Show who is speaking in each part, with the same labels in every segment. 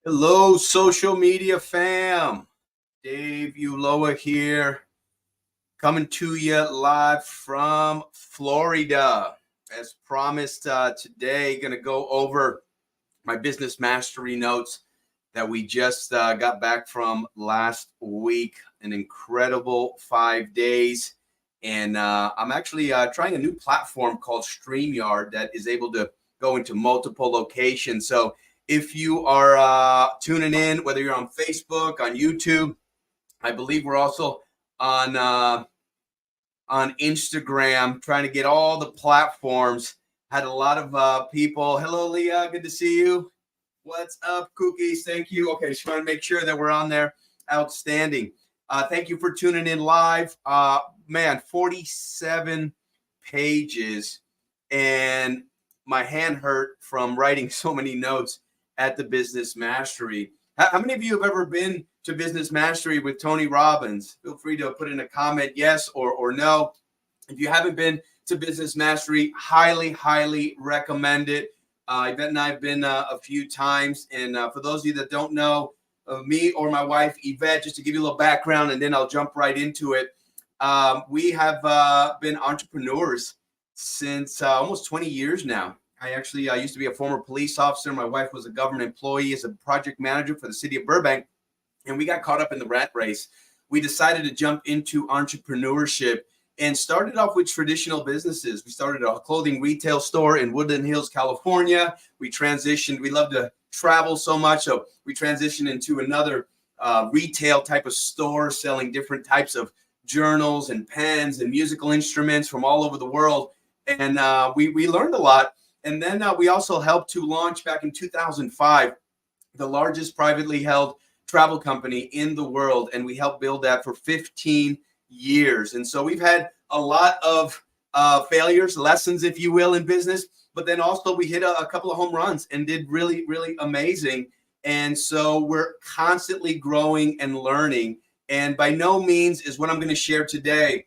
Speaker 1: Hello, social media fam. Dave Ulloa here, coming to you live from Florida. As promised, today, going to go over my business mastery notes that we just got back from last week. An incredible 5 days. And I'm actually trying a new platform called StreamYard that is able to go into multiple locations. So if you are tuning in, whether you're on Facebook, on YouTube, I believe we're also on Instagram, trying to get all the platforms. Had a lot of people. Hello, Leah. Good to see you. What's up, Cookies? Thank you. Okay, just trying to make sure that we're on there. Outstanding. Thank you for tuning in live. Man, 47 pages, and my hand hurt from writing so many notes at the Business Mastery. How many of you have ever been to Business Mastery with Tony Robbins? Feel free to put in a comment, yes or no. If you haven't been to Business Mastery, highly recommend it. Yvette and I have been a few times. And for those of you that don't know me or my wife, Yvette, just to give you a little background, and then I'll jump right into it. We have been entrepreneurs since almost 20 years now. I actually used to be a former police officer. My wife was a government employee as a project manager for the city of Burbank. And we got caught up in the rat race. We decided to jump into entrepreneurship and started off with traditional businesses. We started a clothing retail store in Woodland Hills, California. We transitioned. We love to travel so much. So we transitioned into another retail type of store selling different types of journals and pens and musical instruments from all over the world. And we learned a lot. And then we also helped to launch back in 2005, the largest privately held travel company in the world. And we helped build that for 15 years. And so we've had a lot of failures, lessons, if you will, in business. But then also we hit a couple of home runs and did really amazing. And so we're constantly growing and learning. And by no means is what I'm going to share today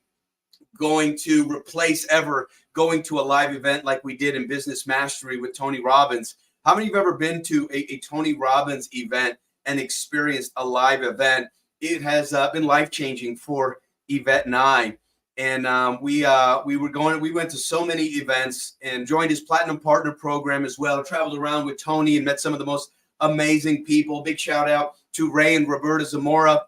Speaker 1: going to replace ever going to a live event like we did in Business Mastery with Tony Robbins. How many of you have ever been to a Tony Robbins event and experienced a live event? It has been life-changing for Yvette and I. And we went to so many events and joined his Platinum Partner Program as well. Traveled around with Tony and met some of the most amazing people. Big shout out to Ray and Roberta Zamora,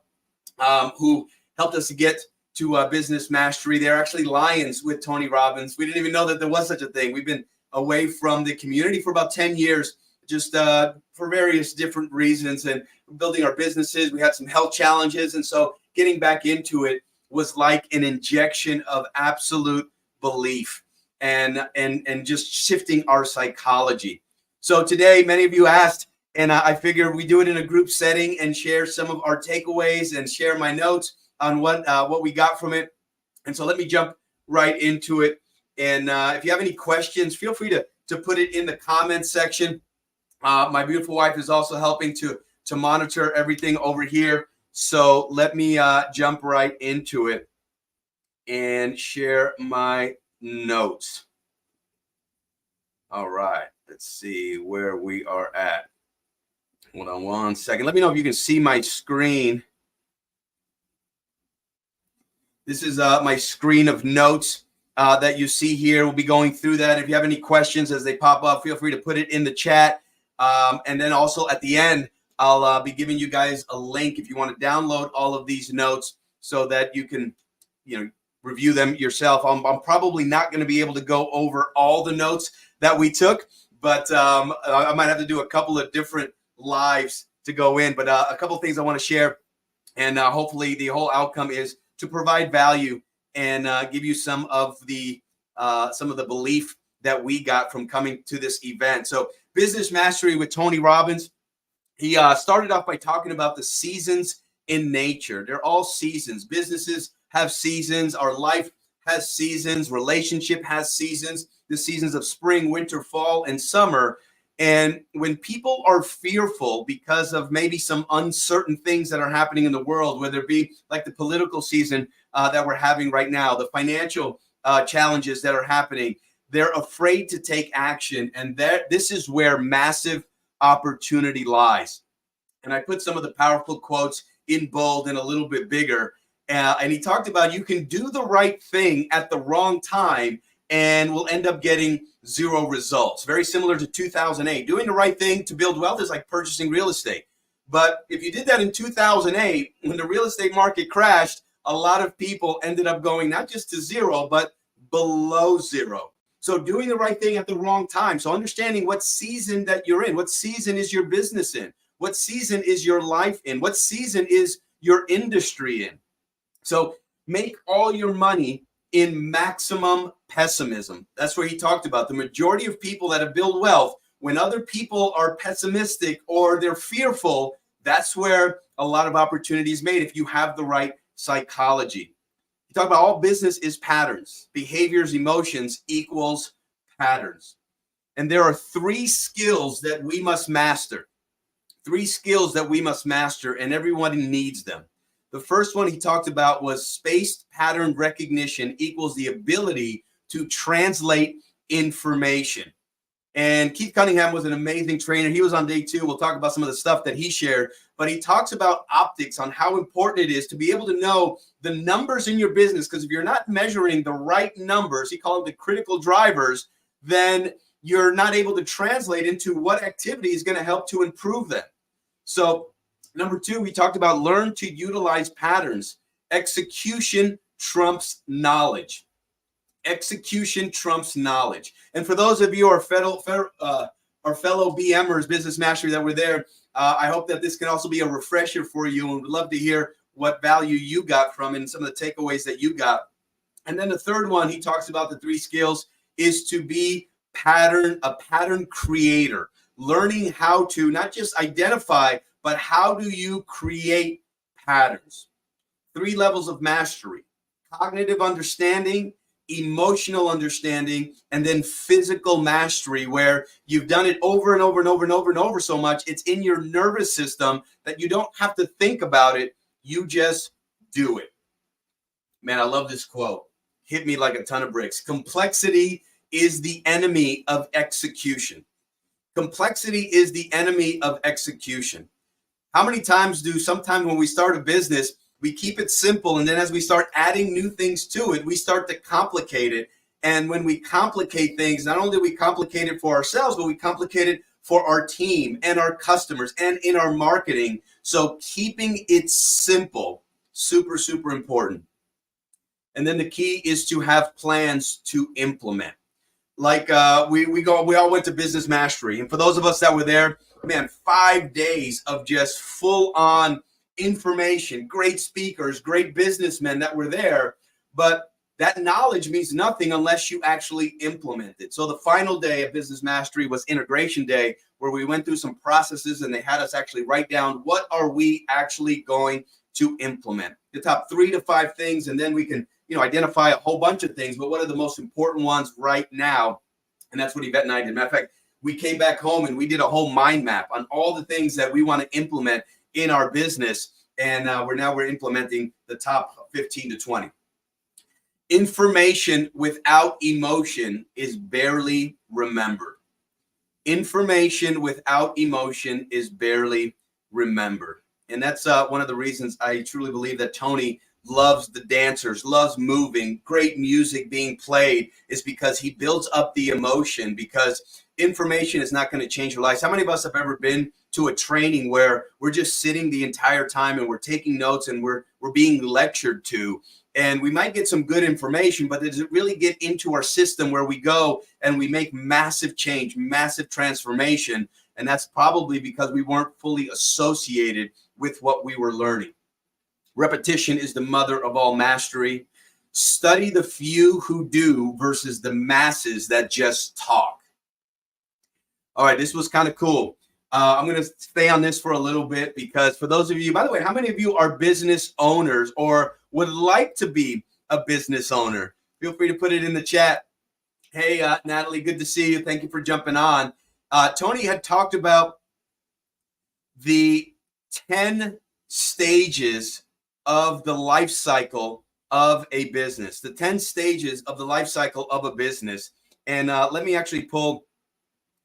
Speaker 1: who helped us to get to Business Mastery. They're actually Lions with Tony Robbins. We didn't even know that there was such a thing. We've been away from the community for about 10 years, just for various different reasons, and building our businesses. We had some health challenges. And so getting back into it was like an injection of absolute belief and just shifting our psychology. So today, many of you asked, and I figured we do it in a group setting and share some of our takeaways and share my notes on what we got from it. And so let me jump right into it. And if you have any questions, feel free to put it in the comments section. My beautiful wife is also helping to monitor everything over here. So let me jump right into it and share my notes. All right, let's see where we are at. Hold on one second. Let me know if you can see my screen. This is my screen of notes that you see here. We'll be going through that. If you have any questions as they pop up, feel free to put it in the chat. And then also at the end, I'll be giving you guys a link if you want to download all of these notes so that you can, review them yourself. I'm probably not going to be able to go over all the notes that we took, but I might have to do a couple of different lives to go in. But a couple of things I want to share, and hopefully the whole outcome is to provide value and give you some of the belief that we got from coming to this event. So Business Mastery with Tony Robbins. He started off by talking about the seasons in nature. They're all seasons. Businesses have seasons. Our life has seasons. Relationship has seasons. The seasons of spring, winter, fall, and summer. And when people are fearful because of maybe some uncertain things that are happening in the world, whether it be like the political season that we're having right now, the financial challenges that are happening, they're afraid to take action. And this is where massive opportunity lies. And I put some of the powerful quotes in bold and a little bit bigger. And he talked about you can do the right thing at the wrong time and will end up getting zero results. Very similar to 2008. Doing the right thing to build wealth is like purchasing real estate. But if you did that in 2008, when the real estate market crashed, a lot of people ended up going not just to zero, but below zero. So doing the right thing at the wrong time. So understanding what season that you're in, what season is your business in, what season is your life in, what season is your industry in. So make all your money in maximum pessimism. That's where he talked about the majority of people that have built wealth, when other people are pessimistic or they're fearful, that's where a lot of opportunity is made if you have the right psychology. You talk about all business is patterns, behaviors, emotions equals patterns. And there are 3 skills that we must master. 3 skills that we must master, and everyone needs them. The first one he talked about was spaced pattern recognition equals the ability to translate information. And Keith Cunningham was an amazing trainer. He was on day 2. We'll talk about some of the stuff that he shared, but he talks about optics, on how important it is to be able to know the numbers in your business. Because if you're not measuring the right numbers, he called them the critical drivers, then you're not able to translate into what activity is going to help to improve them. So number 2, we talked about learn to utilize patterns. Execution trumps knowledge. Execution trumps knowledge. And for those of you who are fellow BMers, Business Mastery, that were there, I hope that this can also be a refresher for you, and would love to hear what value you got from it and some of the takeaways that you got. And then the third one, he talks about the 3 skills, is to be a pattern creator, learning how to not just identify, but how do you create patterns. 3 levels of mastery: cognitive understanding, emotional understanding, and then physical mastery, where you've done it over and over and over and over and over so much, it's in your nervous system that you don't have to think about it. You just do it. Man, I love this quote. Hit me like a ton of bricks. Complexity is the enemy of execution. Complexity is the enemy of execution. How many times sometimes when we start a business, we keep it simple, and then as we start adding new things to it, we start to complicate it. And when we complicate things, not only do we complicate it for ourselves, but we complicate it for our team and our customers and in our marketing. So keeping it simple, super, super important. And then the key is to have plans to implement. Like we all went to Business Mastery, and for those of us that were there, man, 5 days of just full on information, great speakers, great businessmen that were there, but that knowledge means nothing unless you actually implement it. So the final day of Business Mastery was Integration Day, where we went through some processes and they had us actually write down what are we actually going to implement, the top 3 to 5 things, and then we can identify a whole bunch of things, but what are the most important ones right now? And that's what Yvette and I did. Matter of fact, we came back home and we did a whole mind map on all the things that we want to implement in our business, and we're implementing the top 15 to 20. Information without emotion is barely remembered. Information without emotion is barely remembered. And that's one of the reasons I truly believe that Tony loves the dancers, loves moving, great music being played, is because he builds up the emotion, because information is not going to change your lives. How many of us have ever been to a training where we're just sitting the entire time and we're taking notes and we're being lectured to, and we might get some good information, but does it really get into our system where we go and we make massive change, massive transformation? And that's probably because we weren't fully associated with what we were learning. Repetition is the mother of all mastery. Study the few who do versus the masses that just talk. All right, this was kind of cool. I'm going to stay on this for a little bit, because for those of you, by the way, how many of you are business owners or would like to be a business owner? Feel free to put it in the chat. Hey, Natalie, good to see you. Thank you for jumping on. Tony had talked about the 10 stages of the life cycle of a business, the 10 stages of the life cycle of a business. And let me actually pull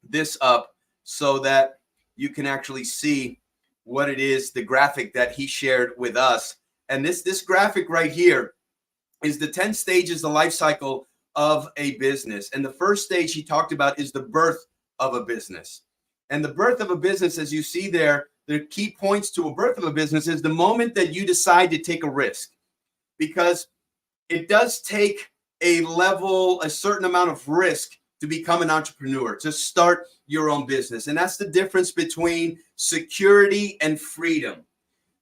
Speaker 1: this up so that you can actually see what it is, the graphic that he shared with us. And this graphic right here is the 10 stages, the life cycle of a business. And the first stage he talked about is the birth of a business. And the birth of a business, as you see there, the key points to a birth of a business is the moment that you decide to take a risk, because it does take a certain amount of risk to become an entrepreneur, to start your own business. And that's the difference between security and freedom.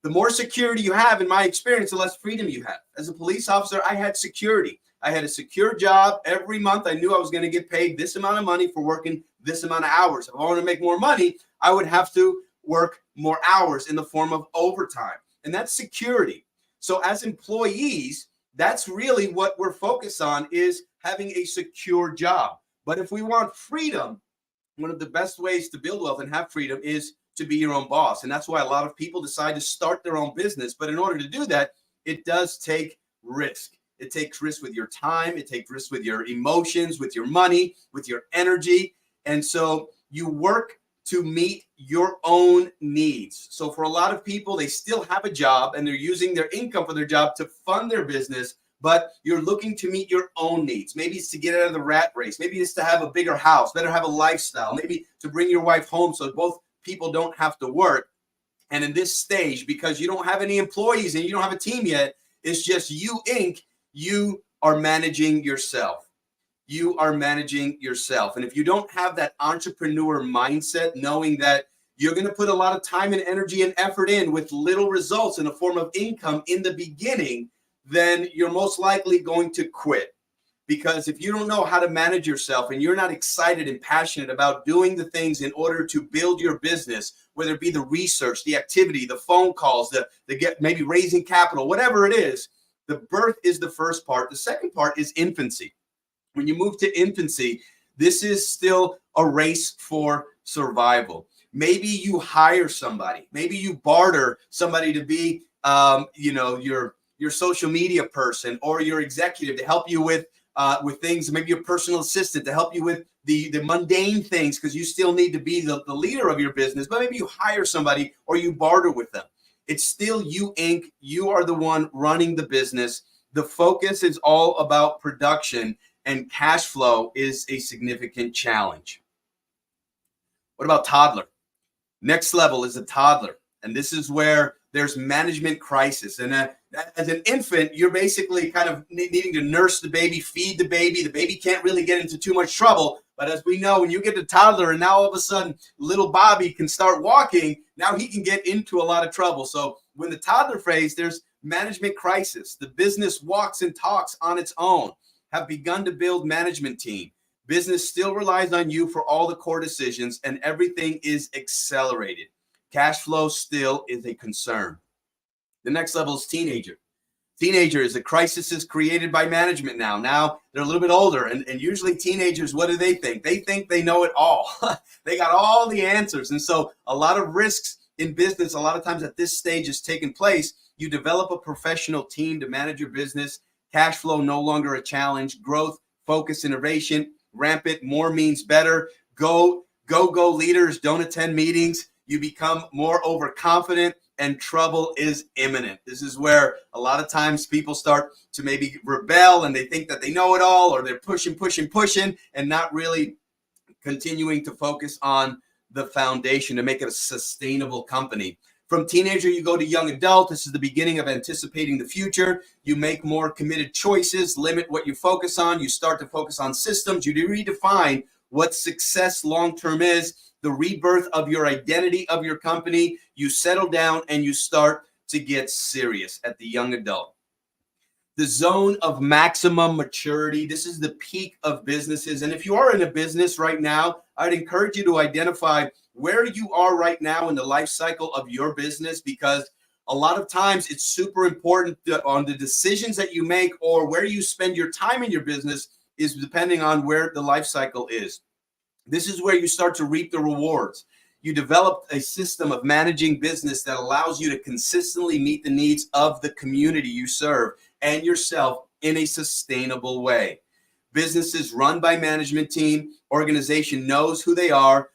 Speaker 1: The more security you have, in my experience, the less freedom you have. As a police officer, I had security. I had a secure job. Every month, I knew I was going to get paid this amount of money for working this amount of hours. If I wanted to make more money, I would have to work more hours in the form of overtime. And that's security. So as employees, that's really what we're focused on, is having a secure job. But if we want freedom, one of the best ways to build wealth and have freedom is to be your own boss. And that's why a lot of people decide to start their own business. But in order to do that, it does take risk. It takes risk with your time. It takes risk with your emotions, with your money, with your energy. And so you work to meet your own needs. So for a lot of people, they still have a job and they're using their income for their job to fund their business, but you're looking to meet your own needs. Maybe it's to get out of the rat race. Maybe it's to have a bigger house, better have a lifestyle, maybe to bring your wife home so both people don't have to work. And in this stage, because you don't have any employees and you don't have a team yet, it's just you, Inc., you are managing yourself. You are managing yourself. And if you don't have that entrepreneur mindset, knowing that you're going to put a lot of time and energy and effort in with little results in the form of income in the beginning, then you're most likely going to quit. Because if you don't know how to manage yourself and you're not excited and passionate about doing the things in order to build your business, whether it be the research, the activity, the phone calls, the get maybe raising capital, whatever it is, the birth is the first part. The second part is infancy. When you move to infancy, this is still a race for survival. Maybe you hire somebody. Maybe you barter somebody to be, your social media person or your executive to help you with things. Maybe your personal assistant to help you with the mundane things, because you still need to be the leader of your business. But maybe you hire somebody or you barter with them. It's still you, Inc. You are the one running the business. The focus is all about production, and cash flow is a significant challenge. What about toddler? Next level is a toddler. And this is where there's management crisis. And as an infant, you're basically kind of needing to nurse the baby, feed the baby. The baby can't really get into too much trouble. But as we know, when you get to toddler and now all of a sudden little Bobby can start walking, now he can get into a lot of trouble. So when the toddler phase, there's management crisis. The business walks and talks on its own. Have begun to build management team. Business still relies on you for all the core decisions, and everything is accelerated. Cash flow still is a concern. The next level is teenager. Teenager is a crisis is created by management now. Now they're a little bit older, and usually teenagers, what do they think? They think they know it all. They got all the answers. And so a lot of risks in business, a lot of times at this stage is taking place. You develop a professional team to manage your business. Cash flow no longer a challenge. Growth, focus, innovation, rampant. More means better. Go leaders don't attend meetings. You become more overconfident, and trouble is imminent. This is where a lot of times people start to maybe rebel, and they think that they know it all, or they're pushing, and not really continuing to focus on the foundation to make it a sustainable company. From teenager, you go to young adult. This is the beginning of anticipating the future. You make more committed choices, limit what you focus on. You start to focus on systems. You redefine what success long-term is, the rebirth of your identity of your company. You settle down and you start to get serious at the young adult. The zone of maximum maturity. This is the peak of businesses. And if you are in a business right now, I'd encourage you to identify where you are right now in the life cycle of your business, because a lot of times it's super important on the decisions that you make or where you spend your time in your business is depending on where the life cycle is. This is where you start to reap the rewards. You develop a system of managing business that allows you to consistently meet the needs of the community you serve and yourself in a sustainable way. Businesses run by management team. Organization knows who they are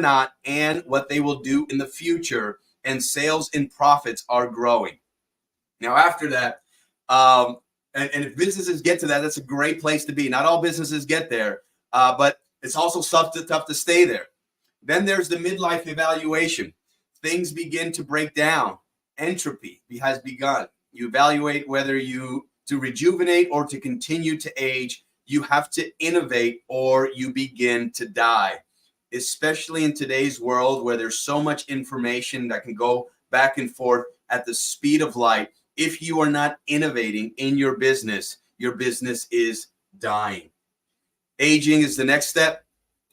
Speaker 1: not, and what they will do in the future. and sales and profits are growing. Now, after that, and if businesses get to that, that's a great place to be. Not all businesses get there, but it's also tough to stay there. Then there's the midlife evaluation. Things begin to break down. Entropy has begun. You evaluate whether to rejuvenate or to continue to age. You have to innovate or you begin to die, especially in today's world where there's so much information that can go back and forth at the speed of light. If you are not innovating in your business is dying. Aging is the next step,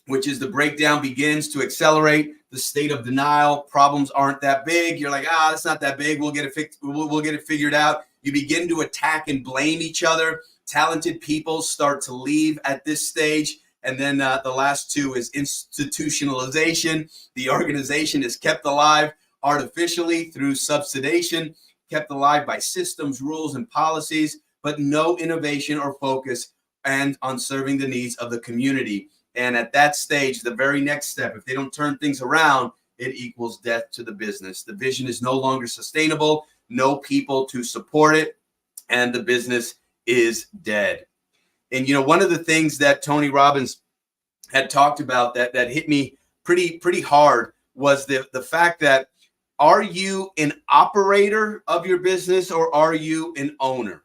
Speaker 1: which is the breakdown begins to accelerate. The state of denial. Problems aren't that big. You're like, it's not that big. We'll get it fixed. We'll get it figured out. You begin to attack and blame each other. Talented people start to leave at this stage. And then the last two is institutionalization. The organization is kept alive artificially through subsidization, kept alive by systems, rules, and policies, but no innovation or focus and on serving the needs of the community. And at that stage, the very next step, if they don't turn things around, it equals death to the business. The vision is no longer sustainable, no people to support it, and the business is dead. And, one of the things that Tony Robbins had talked about that hit me pretty hard was the fact that, are you an operator of your business or are you an owner?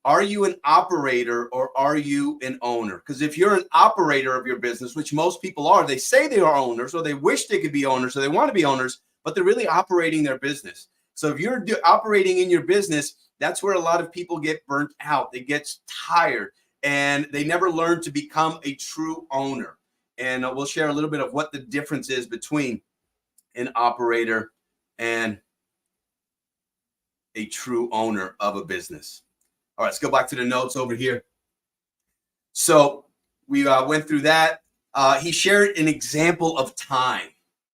Speaker 1: Are you an operator or are you an owner? Because if you're an operator of your business, which most people are, they say they are owners or they wish they could be owners or they want to be owners, but they're really operating their business. So if you're operating in your business, that's where a lot of people get burnt out. They get tired and they never learn to become a true owner. And we'll share a little bit of what the difference is between an operator and a true owner of a business. All right, let's go back to the notes over here. So we went through that. He shared an example of time.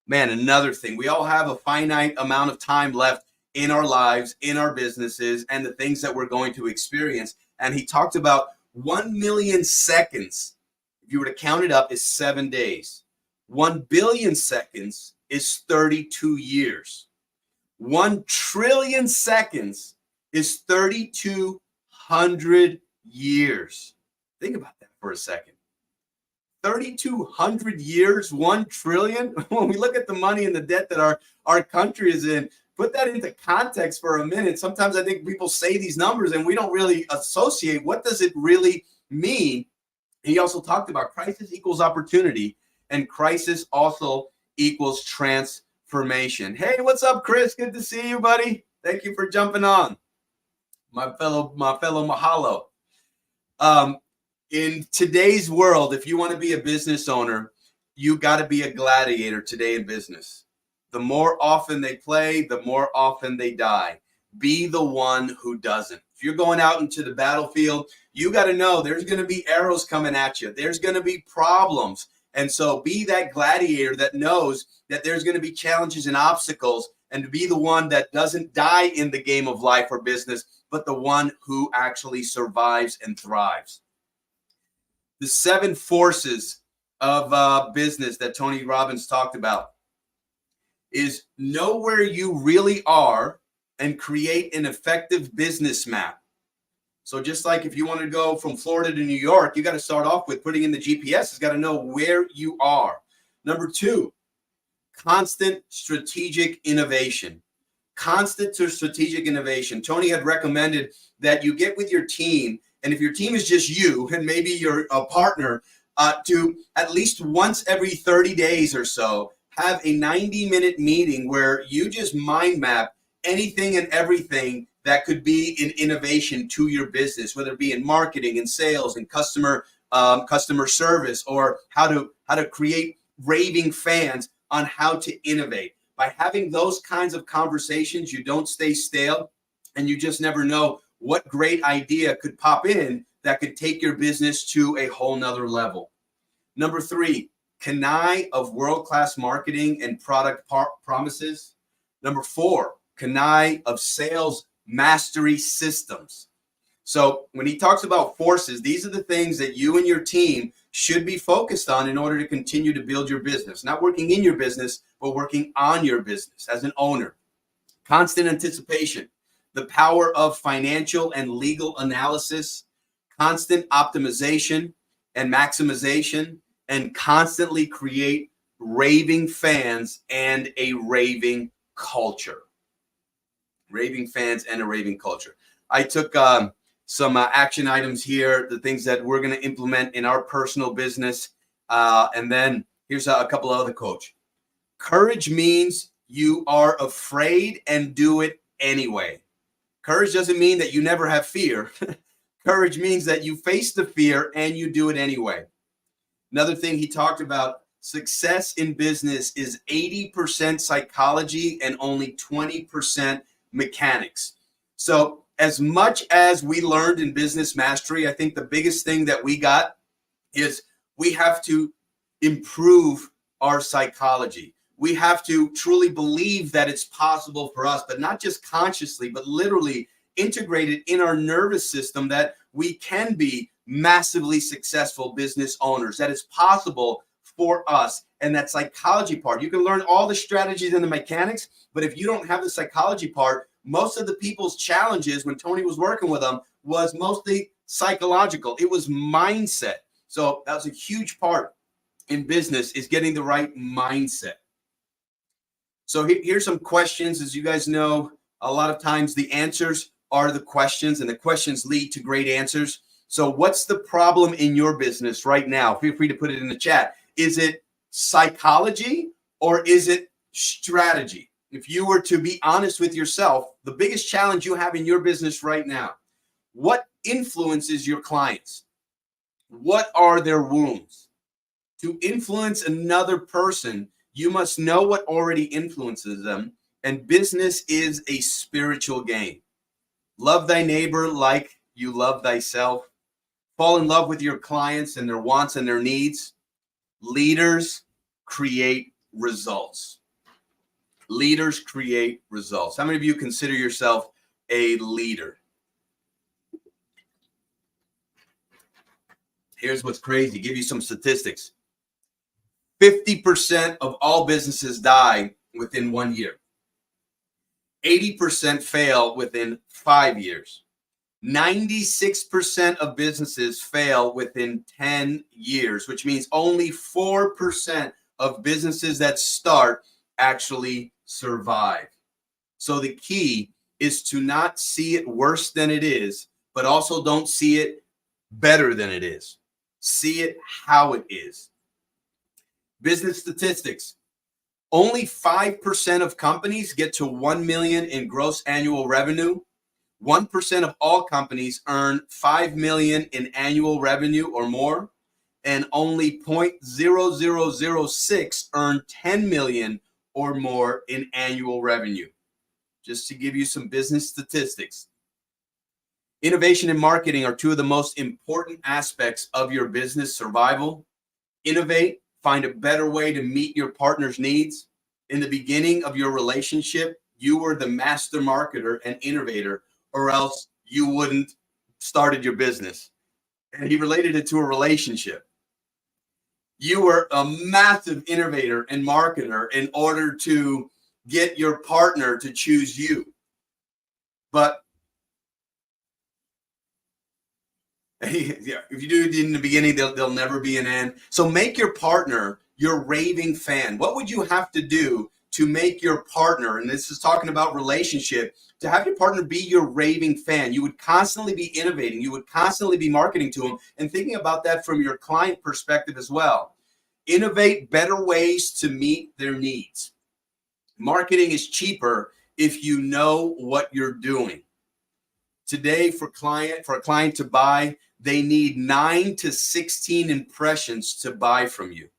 Speaker 1: Man, another thing. We all have a finite amount of time left in our lives, in our businesses, and the things that we're going to experience. And he talked about 1 million seconds, if you were to count it up, is 7 days. 1 billion seconds is 32 years. 1 trillion seconds is 3,200 years. Think about that for a second. 3,200 years, 1 trillion. When we look at the money and the debt that our country is in, put that into context for a minute. Sometimes I think people say these numbers and we don't really associate what does it really mean. He also talked about crisis equals opportunity and crisis also equals transformation. Hey, what's up, Chris? Good to see you, buddy. Thank you for jumping on. My fellow Mahalo. In today's world, if you want to be a business owner, you got to be a gladiator today in business. The more often they play, the more often they die. Be the one who doesn't. If you're going out into the battlefield, you got to know there's going to be arrows coming at you. There's going to be problems. And so be that gladiator that knows that there's going to be challenges and obstacles, and to be the one that doesn't die in the game of life or business, but the one who actually survives and thrives. The 7 forces of business that Tony Robbins talked about is know where you really are and create an effective business map. So just like if you want to go from Florida to New York, you got to start off with putting in the GPS. It's got to know where you are. Number 2, constant strategic innovation. Constant strategic innovation. Tony had recommended that you get with your team, and if your team is just you and maybe you're a partner, to at least once every 30 days or so, have a 90-minute meeting where you just mind map anything and everything that could be an innovation to your business, whether it be in marketing and sales and customer service, or how to create raving fans on how to innovate. By having those kinds of conversations, you don't stay stale, and you just never know what great idea could pop in that could take your business to a whole nother level. Number 3, connive of world-class marketing and product promises. Number 4, connive of sales mastery systems. So when he talks about forces, these are the things that you and your team should be focused on in order to continue to build your business. Not working in your business, but working on your business as an owner. constant anticipation, the power of financial and legal analysis, constant optimization and maximization, and constantly create raving fans and a raving culture. Raving fans and a raving culture. I took some action items here, the things that we're going to implement in our personal business. And then here's a couple of other quotes. Courage means you are afraid and do it anyway. Courage doesn't mean that you never have fear. Courage means that you face the fear and you do it anyway. Another thing he talked about, success in business is 80% psychology and only 20% mechanics. So as much as we learned in business mastery, I think the biggest thing that we got is we have to improve our psychology. We have to truly believe that it's possible for us, but not just consciously, but literally integrated in our nervous system, that we can be massively successful business owners, that it's possible for us. And that psychology part, you can learn all the strategies and the mechanics, but if you don't have the psychology part, most of the people's challenges when Tony was working with them was mostly psychological. It was mindset. So that was a huge part in business, is getting the right mindset. So here's some questions. As you guys know, a lot of times the answers are the questions, and the questions lead to great answers. So what's the problem in your business right now? Feel free to put it in the chat. Is it psychology or is it strategy? If you were to be honest with yourself, the biggest challenge you have in your business right now, what influences your clients? What are their wounds? To influence another person, you must know what already influences them, and business is a spiritual game. Love thy neighbor like you love thyself. Fall in love with your clients and their wants and their needs. Leaders create results. Leaders create results. How many of you consider yourself a leader? Here's what's crazy. Give you some statistics. 50% of all businesses die within 1 year. 80% fail within 5 years. 96% of businesses fail within 10 years, which means only 4% of businesses that start actually survive. So the key is to not see it worse than it is, but also don't see it better than it is. See it how it is. Business statistics. Only 5% of companies get to 1 million in gross annual revenue. 1% of all companies earn 5 million in annual revenue or more, and only 0.0006 earn 10 million or more in annual revenue. Just to give you some business statistics. Innovation and marketing are two of the most important aspects of your business survival. Innovate, find a better way to meet your partner's needs. In the beginning of your relationship, you were the master marketer and innovator, or else you wouldn't started your business. And he related it to a relationship. You were a massive innovator and marketer in order to get your partner to choose you. But if you do it in the beginning, there'll never be an end. So make your partner your raving fan. What would you have to do to make your partner, and this is talking about relationship, to have your partner be your raving fan? You would constantly be innovating. You would constantly be marketing to them and thinking about that from your client perspective as well. Innovate better ways to meet their needs. Marketing is cheaper if you know what you're doing. Today, for a client to buy, they need 9 to 16 impressions to buy from you.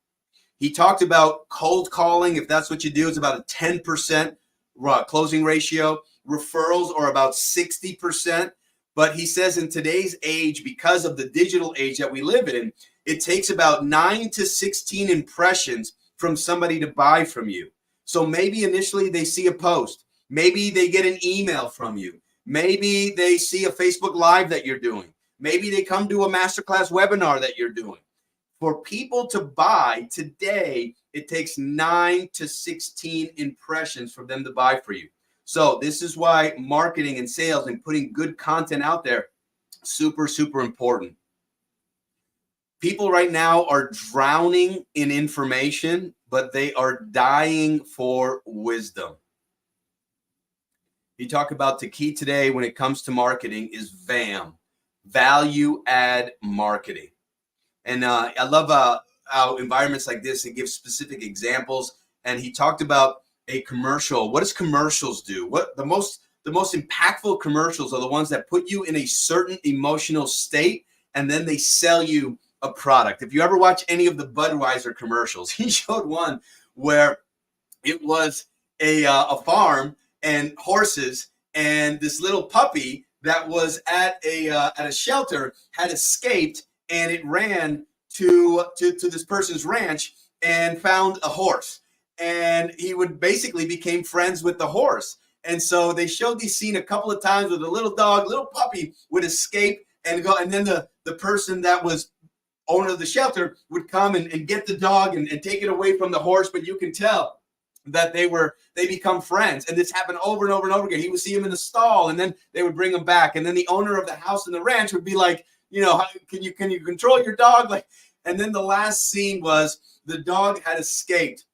Speaker 1: He talked about cold calling. If that's what you do, it's about a 10% closing ratio. Referrals are about 60%. But he says in today's age, because of the digital age that we live in, it takes about 9 to 16 impressions from somebody to buy from you. So maybe initially they see a post. Maybe they get an email from you. Maybe they see a Facebook Live that you're doing. Maybe they come to a masterclass webinar that you're doing. For people to buy today, it takes 9 to 16 impressions for them to buy for you. So this is why marketing and sales and putting good content out there, super, super important. People right now are drowning in information, but they are dying for wisdom. You talk about the key today when it comes to marketing is VAM, value add marketing. And I love how environments like this, it gives specific examples. And he talked about a commercial. What does commercials do? What the most impactful commercials are the ones that put you in a certain emotional state, and then they sell you a product. If you ever watch any of the Budweiser commercials, he showed one where it was a farm and horses, and this little puppy that was at a shelter had escaped, and it ran to this person's ranch and found a horse, and he would basically became friends with the horse. And so they showed this scene a couple of times where the little puppy would escape and go, and then the person that was owner of the shelter would come and get the dog and take it away from the horse. But you can tell that they become friends. And this happened over and over and over again. He would see him in the stall, and then they would bring him back. And then the owner of the house and the ranch would be like, can you control your dog? Like, and then the last scene was the dog had escaped,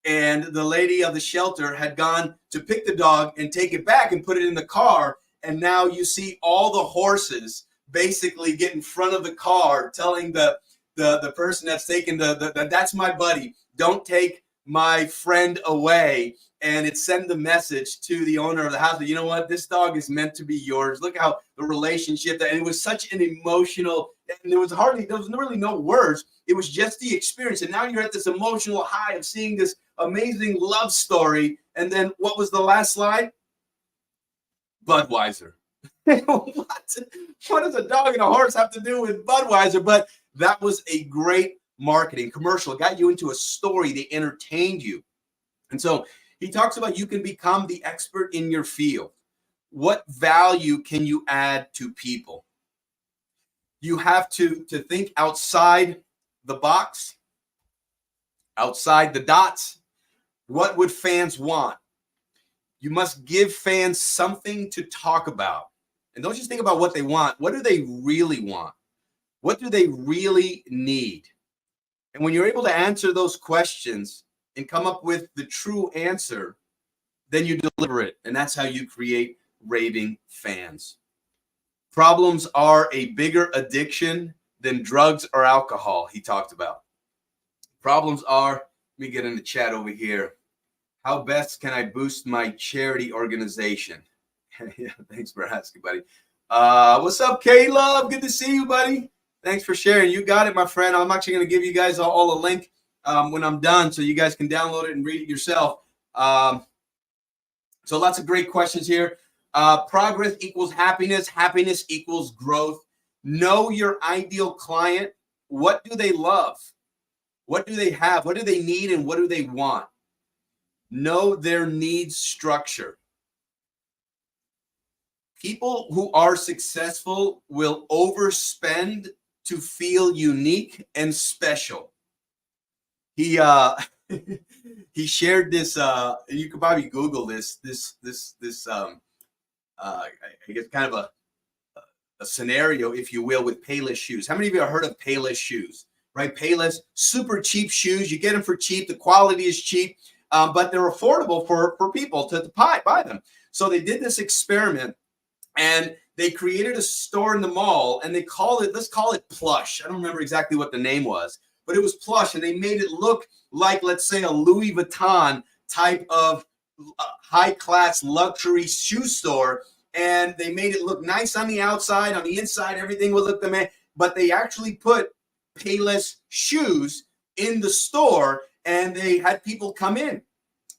Speaker 1: and the lady of the shelter had gone to pick the dog and take it back and put it in the car. And now you see all the horses basically get in front of the car, telling the person that's taking that's my buddy, don't take my friend away. And it sent the message to the owner of the house that, you know what, this dog is meant to be yours. Look how the relationship, and it was such an emotional, and there was really no words. It was just the experience. And now you're at this emotional high of seeing this amazing love story. And then what was the last slide? Budweiser. What does a dog and a horse have to do with Budweiser? But that was a great marketing commercial. It got you into a story. They entertained you. And so he talks about you can become the expert in your field. What value can you add to people? You have to think outside the box, outside the dots. What would fans want? You must give fans something to talk about. And don't just think about what they want. What do they really want? What do they really need? And when you're able to answer those questions and come up with the true answer, then you deliver it. And that's how you create raving fans. Problems are a bigger addiction than drugs or alcohol, he talked about. Problems are, let me get in the chat over here. How best can I boost my charity organization? Yeah, thanks for asking, buddy. What's up, Caleb? Good to see you, buddy. Thanks for sharing. You got it, my friend. I'm actually going to give you guys all a link when I'm done, so you guys can download it and read it yourself. So lots of great questions here. Progress equals happiness. Happiness equals growth. Know your ideal client. What do they love? What do they have? What do they need? And what do they want? Know their needs structure. People who are successful will overspend to feel unique and special. He he shared this. You could probably Google this. I guess kind of a scenario, if you will, with Payless shoes. How many of you have heard of Payless shoes? Right, Payless, super cheap shoes. You get them for cheap. The quality is cheap, but they're affordable for people to buy them. So they did this experiment. And they created a store in the mall, and let's call it Plush. I don't remember exactly what the name was, but it was Plush, and they made it look like, let's say, a Louis Vuitton type of high-class luxury shoe store. And they made it look nice on the outside. On the inside, everything would look the man. But they actually put Payless shoes in the store, and they had people come in.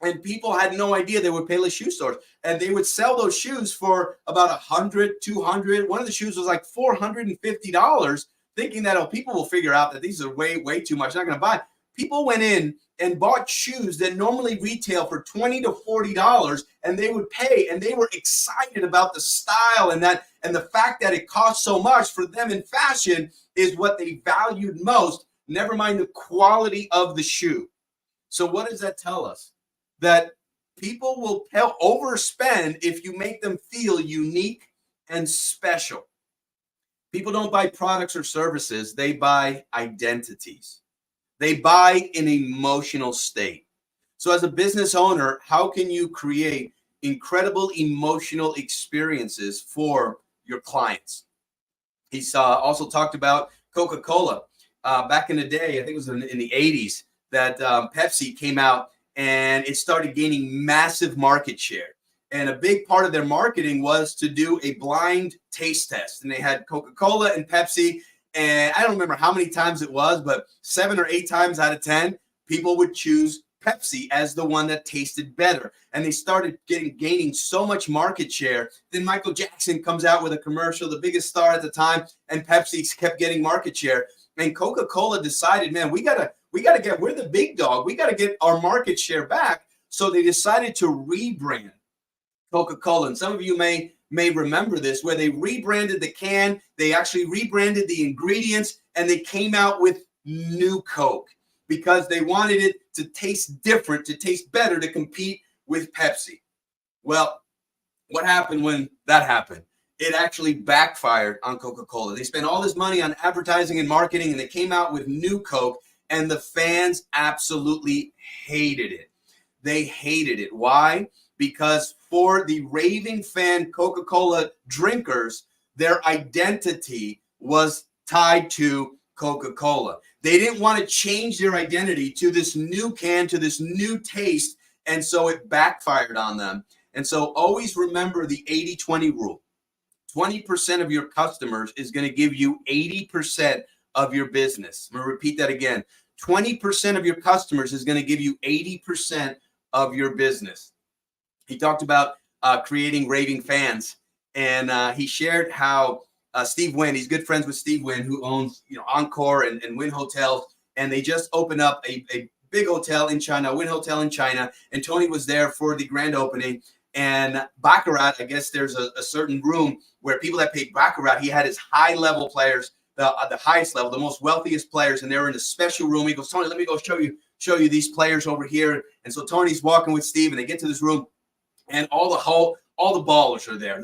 Speaker 1: And people had no idea they were Payless shoe stores. And they would sell those shoes for about $100, $200. One of the shoes was like $450, thinking that, people will figure out that these are way, way too much. Not going to buy. People went in and bought shoes that normally retail for $20 to $40, and they would pay, and they were excited about the style and the fact that it cost so much. For them in fashion is what they valued most, never mind the quality of the shoe. So what does that tell us? That People will overspend if you make them feel unique and special. People don't buy products or services, they buy identities. They buy an emotional state. So, as a business owner, how can you create incredible emotional experiences for your clients? He's also talked about Coca-Cola. Back in the day, I think it was in the 80s, that Pepsi came out and it started gaining massive market share. And a big part of their marketing was to do a blind taste test. And they had Coca-Cola and Pepsi. And I don't remember how many times it was, but 7 or 8 times out of 10, people would choose Pepsi as the one that tasted better. And they started gaining so much market share. Then Michael Jackson comes out with a commercial, the biggest star at the time, and Pepsi kept getting market share. And Coca-Cola decided, man, we're the big dog. We got to get our market share back. So they decided to rebrand Coca-Cola. And some of you may remember this, where they rebranded the can, they actually rebranded the ingredients, and they came out with new Coke because they wanted it to taste different, to taste better, to compete with Pepsi. Well, what happened when that happened? It actually backfired on Coca-Cola. They spent all this money on advertising and marketing, and they came out with new Coke, and the fans absolutely hated it. They hated it. Why? Because for the raving fan Coca-Cola drinkers, their identity was tied to Coca-Cola. They didn't want to change their identity to this new can, to this new taste, and so it backfired on them. And so always remember the 80-20 rule. 20% of your customers is going to give you 80% of your business. I'm going to repeat that again. 20% of your customers is going to give you 80% of your business. He talked about creating raving fans, and he shared how Steve Wynn, he's good friends with Steve Wynn, who owns Encore and Wynn Hotels, and they just opened up a big hotel in China, Wynn Hotel in China, and Tony was there for the grand opening. And Baccarat, I guess there's a certain room where people that paid Baccarat, he had his high-level players, the highest level, the most wealthiest players, and they were in a special room. He goes, Tony, let me go show you these players over here. And so Tony's walking with Steve, and they get to this room, and all the ballers are there.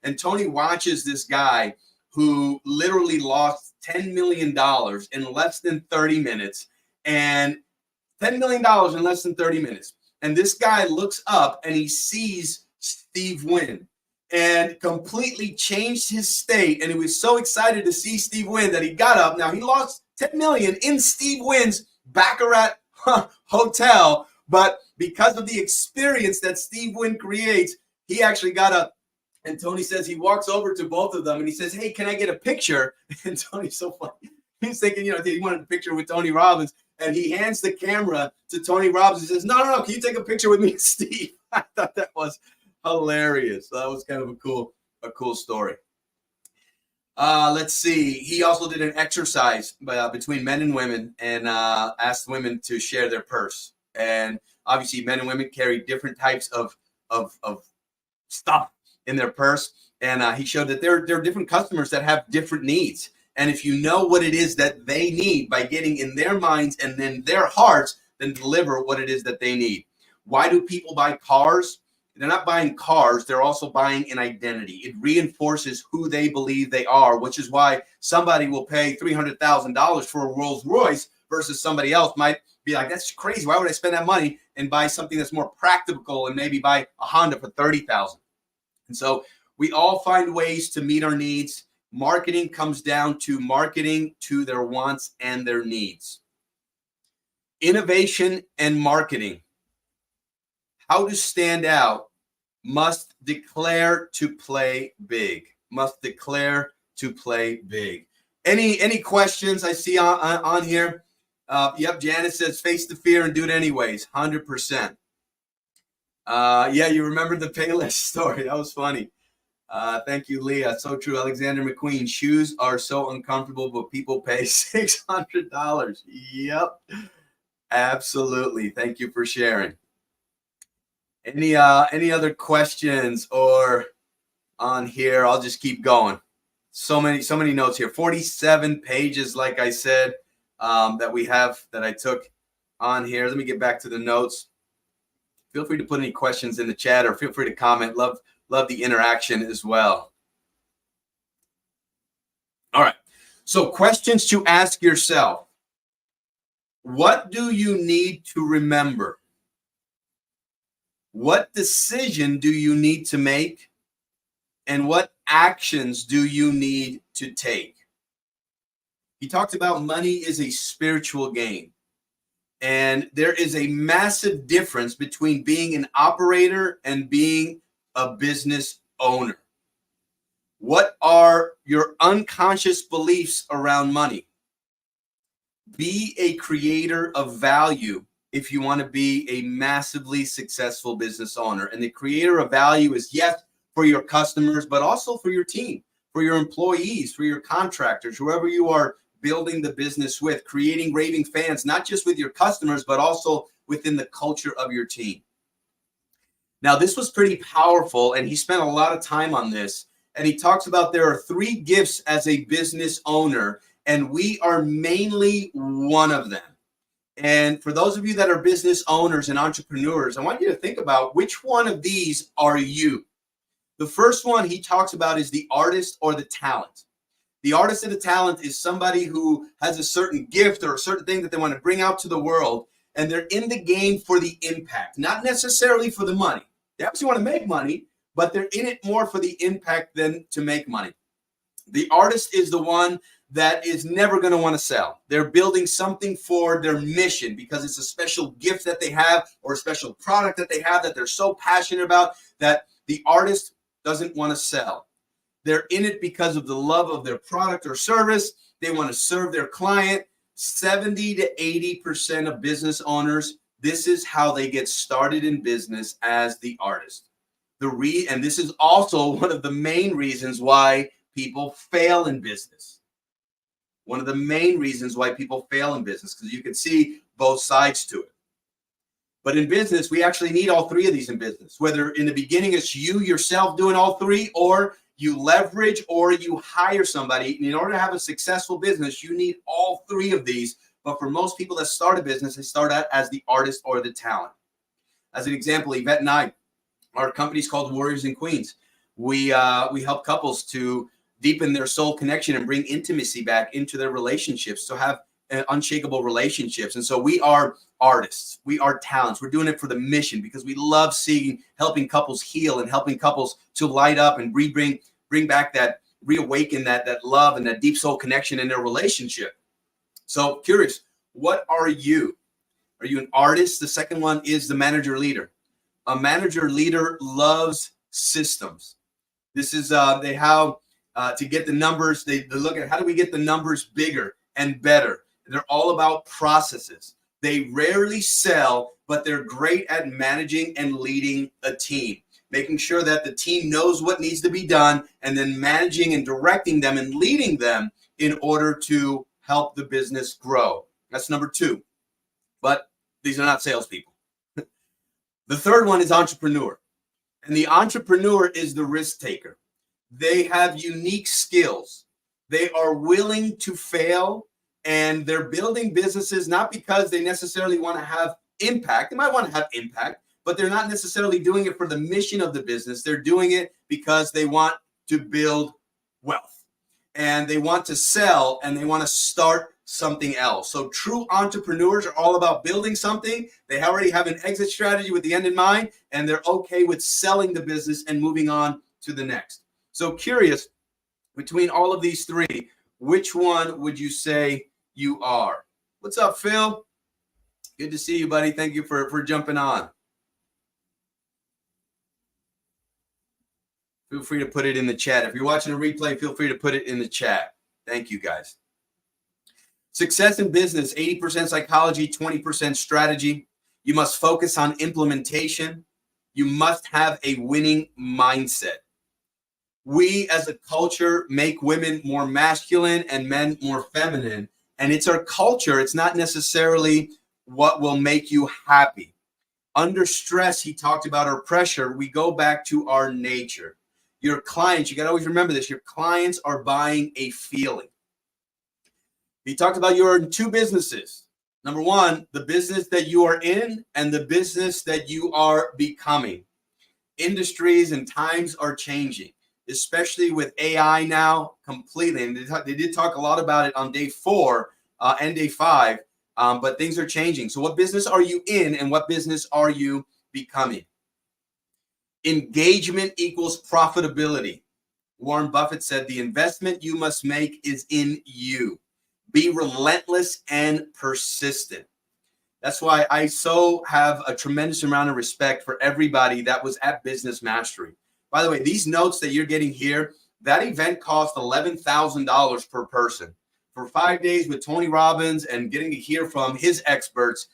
Speaker 1: And Tony watches this guy who literally lost $10 million in less than 30 minutes, and $10 million in less than 30 minutes. And this guy looks up and he sees Steve Wynn and completely changed his state. And he was so excited to see Steve Wynn that he got up. Now, he lost $10 million in Steve Wynn's Baccarat hotel, but because of the experience that Steve Wynn creates, he actually got up. And Tony says he walks over to both of them and he says, hey, can I get a picture? And Tony's so funny. He's thinking, he wanted a picture with Tony Robbins. And he hands the camera to Tony Robbins. He says, no, can you take a picture with me and Steve? I thought that was hilarious. That was kind of a cool story. Let's see. He also did an exercise between men and women and asked women to share their purse. And obviously men and women carry different types of stuff in their purse. And he showed that there are different customers that have different needs. And if you know what it is that they need by getting in their minds and then their hearts, then deliver what it is that they need. Why do people buy cars? They're not buying cars. They're also buying an identity. It reinforces who they believe they are, which is why somebody will pay $300,000 for a Rolls Royce versus somebody else might be like, that's crazy. Why would I spend that money and buy something that's more practical and maybe buy a Honda for $30,000? And so we all find ways to meet our needs. Marketing comes down to marketing to their wants and their needs. Innovation and marketing. How to stand out must declare to play big. Must declare to play big. Any questions I see on here? Yep, Janice says face the fear and do it anyways. 100%. Yeah, you remember the Payless story. That was funny. Thank you, Leah. So true. Alexander McQueen. Shoes are so uncomfortable, but people pay $600. Yep. Absolutely. Thank you for sharing. Any other questions or on here? I'll just keep going. So many notes here. 47 pages, like I said, that we have that I took on here. Let me get back to the notes. Feel free to put any questions in the chat or feel free to comment. Love the interaction as well. All right. So questions to ask yourself. What do you need to remember? What decision do you need to make? And what actions do you need to take? He talked about money is a spiritual game. And there is a massive difference between being an operator and being a business owner. What are your unconscious beliefs around money? Be a creator of value if you want to be a massively successful business owner. And the creator of value is, yes, for your customers, but also for your team, for your employees, for your contractors, whoever you are building the business with, creating raving fans, not just with your customers, but also within the culture of your team. Now, this was pretty powerful, and he spent a lot of time on this. And he talks about there are 3 gifts as a business owner, and we are mainly one of them. And for those of you that are business owners and entrepreneurs, I want you to think about which one of these are you. The first one he talks about is the artist or the talent. The artist and the talent is somebody who has a certain gift or a certain thing that they want to bring out to the world, and they're in the game for the impact, not necessarily for the money. They obviously want to make money, but they're in it more for the impact than to make money. The artist is the one that is never going to want to sell. They're building something for their mission because it's a special gift that they have or a special product that they have that they're so passionate about that the artist doesn't want to sell. They're in it because of the love of their product or service. They want to serve their client. 70 to 80% of business owners, this is how they get started in business as the artist. And this is also one of the main reasons why people fail in business. One of the main reasons why people fail in business, because you can see both sides to it. But in business, we actually need all 3 of these in business, whether in the beginning it's you yourself doing all 3, or you leverage or you hire somebody. And in order to have a successful business, you need all 3 of these. But for most people that start a business, they start out as the artist or the talent. As an example, Yvette and I, our company is called Warriors and Queens. We help couples to deepen their soul connection and bring intimacy back into their relationships, to have unshakable relationships. And so we are artists. We are talents. We're doing it for the mission because we love helping couples heal and helping couples to light up and bring back that, reawaken that love and that deep soul connection in their relationship. So curious, what are you? Are you an artist? The second one is the manager leader. A manager leader loves systems. This is to get the numbers. They look at how do we get the numbers bigger and better. They're all about processes. They rarely sell, but they're great at managing and leading a team, making sure that the team knows what needs to be done, and then managing and directing them and leading them in order to help the business grow. That's number 2. But these are not salespeople. The third one is entrepreneur. And the entrepreneur is the risk taker. They have unique skills. They are willing to fail, and they're building businesses not because they necessarily want to have impact. They might want to have impact, but they're not necessarily doing it for the mission of the business. They're doing it because they want to build wealth, and they want to sell, and they want to start something else. So true entrepreneurs are all about building something. They already have an exit strategy with the end in mind, and they're okay with selling the business and moving on to the next. So curious, between all of these 3, which one would you say you are? What's up, Phil? Good to see you, buddy. Thank you for jumping on. Feel free to put it in the chat. If you're watching a replay, feel free to put it in the chat. Thank you, guys. Success in business, 80% psychology, 20% strategy. You must focus on implementation. You must have a winning mindset. We as a culture make women more masculine and men more feminine. And it's our culture. It's not necessarily what will make you happy. Under stress, he talked about our pressure. We go back to our nature. Your clients, you got to always remember this. Your clients are buying a feeling. He talked about you're in 2 businesses. Number one, the business that you are in and the business that you are becoming. Industries and times are changing, especially with AI now completely. And they did talk a lot about it on day 4 and day 5, but things are changing. So what business are you in and what business are you becoming? Engagement equals profitability. Warren Buffett said the investment you must make is in you. Be relentless and persistent. That's why I so have a tremendous amount of respect for everybody that was at Business Mastery. By the way, these notes that you're getting here, that event cost $11,000 per person. For 5 days with Tony Robbins and getting to hear from his experts,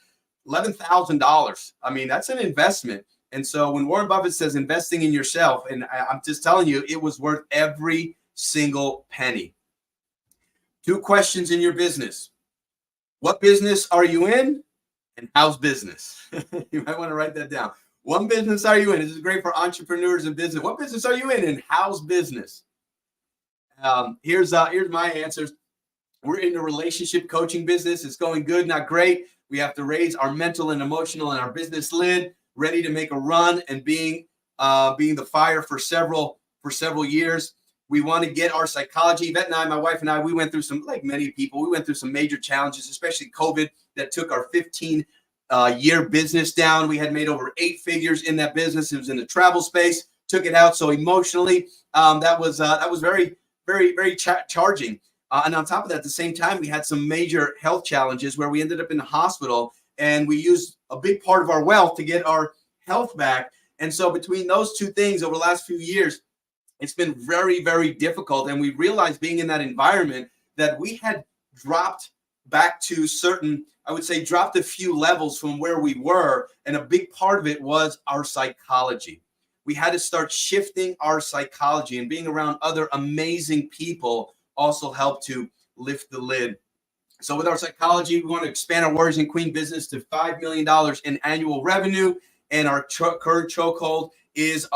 Speaker 1: $11,000. I mean, that's an investment. And so when Warren Buffett says investing in yourself, and I'm just telling you, it was worth every single penny. 2 questions in your business. What business are you in? And how's business? You might want to write that down. What business are you in? This is great for entrepreneurs and business. What business are you in? And how's business? Here's my answers. We're in the relationship coaching business. It's going good, not great. We have to raise our mental and emotional and our business lid, ready to make a run and being the fire for several years. We want to get our psychology. Yvette and I, my wife and I, we went through some, like many people, we went through some major challenges, especially COVID, that took our 15-year business down. We had made over 8 figures in that business. It was in the travel space, took it out. So emotionally, that was very, very, very charging. And on top of that, at the same time, we had some major health challenges where we ended up in the hospital, and we used a big part of our wealth to get our health back. And so between those 2 things over the last few years, it's been very, very difficult. And we realized, being in that environment, that we had dropped back to certain, I would say, dropped a few levels from where we were. And a big part of it was our psychology. We had to start shifting our psychology, and being around other amazing people also helped to lift the lid. So with our psychology, we want to expand our Warriors and Queen business to $5 million in annual revenue. And our current chokehold is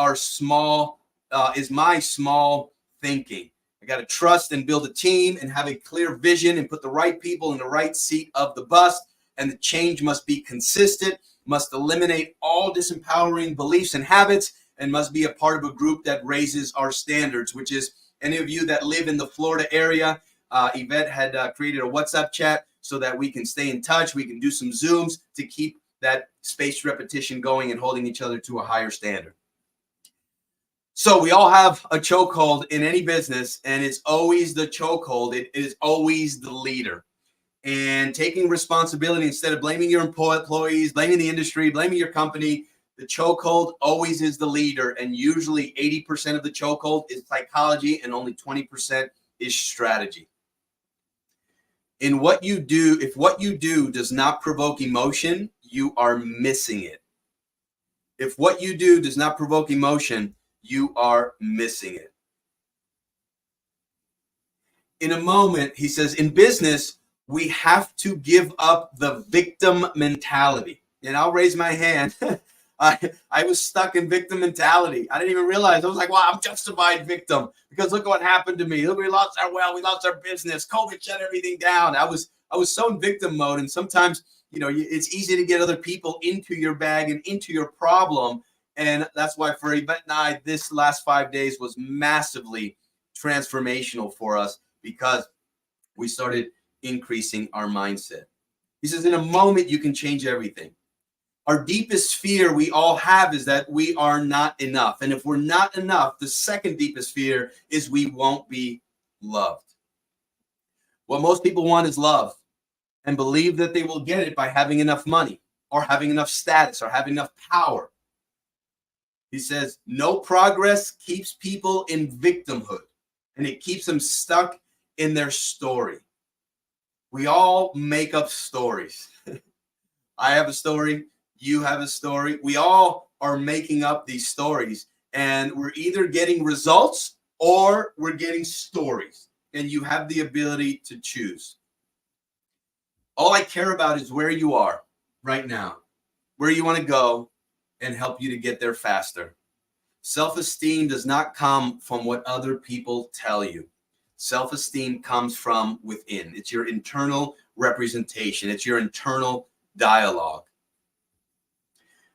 Speaker 1: my small thinking. I got to trust and build a team and have a clear vision and put the right people in the right seat of the bus. And the change must be consistent, must eliminate all disempowering beliefs and habits, and must be a part of a group that raises our standards, which is any of you that live in the Florida area. Yvette had created a WhatsApp chat so that we can stay in touch. We can do some Zooms to keep that spaced repetition going and holding each other to a higher standard. So we all have a chokehold in any business, and it's always the chokehold. It is always the leader. And taking responsibility instead of blaming your employees, blaming the industry, blaming your company, the chokehold always is the leader. And usually 80% of the chokehold is psychology and only 20% is strategy. In what you do, if what you do does not provoke emotion, you are missing it. If what you do does not provoke emotion, you are missing it. In a moment, he says, in business, we have to give up the victim mentality. And I'll raise my hand. I was stuck in victim mentality. I didn't even realize. I was like, wow, I'm justified victim because look what happened to me. Look, we lost our wealth. We lost our business. COVID shut everything down. I was so in victim mode. And sometimes, it's easy to get other people into your bag and into your problem. And that's why for Yvette and I, this last 5 days was massively transformational for us because we started increasing our mindset. He says, in a moment, you can change everything. Our deepest fear we all have is that we are not enough. And if we're not enough, the second deepest fear is we won't be loved. What most people want is love and believe that they will get it by having enough money or having enough status or having enough power. He says, no progress keeps people in victimhood, and it keeps them stuck in their story. We all make up stories. I have a story. You have a story. We all are making up these stories, and we're either getting results or we're getting stories, and you have the ability to choose. All I care about is where you are right now, where you want to go, and help you to get there faster. Self-esteem does not come from what other people tell you. Self-esteem comes from within. It's your internal representation. It's your internal dialogue.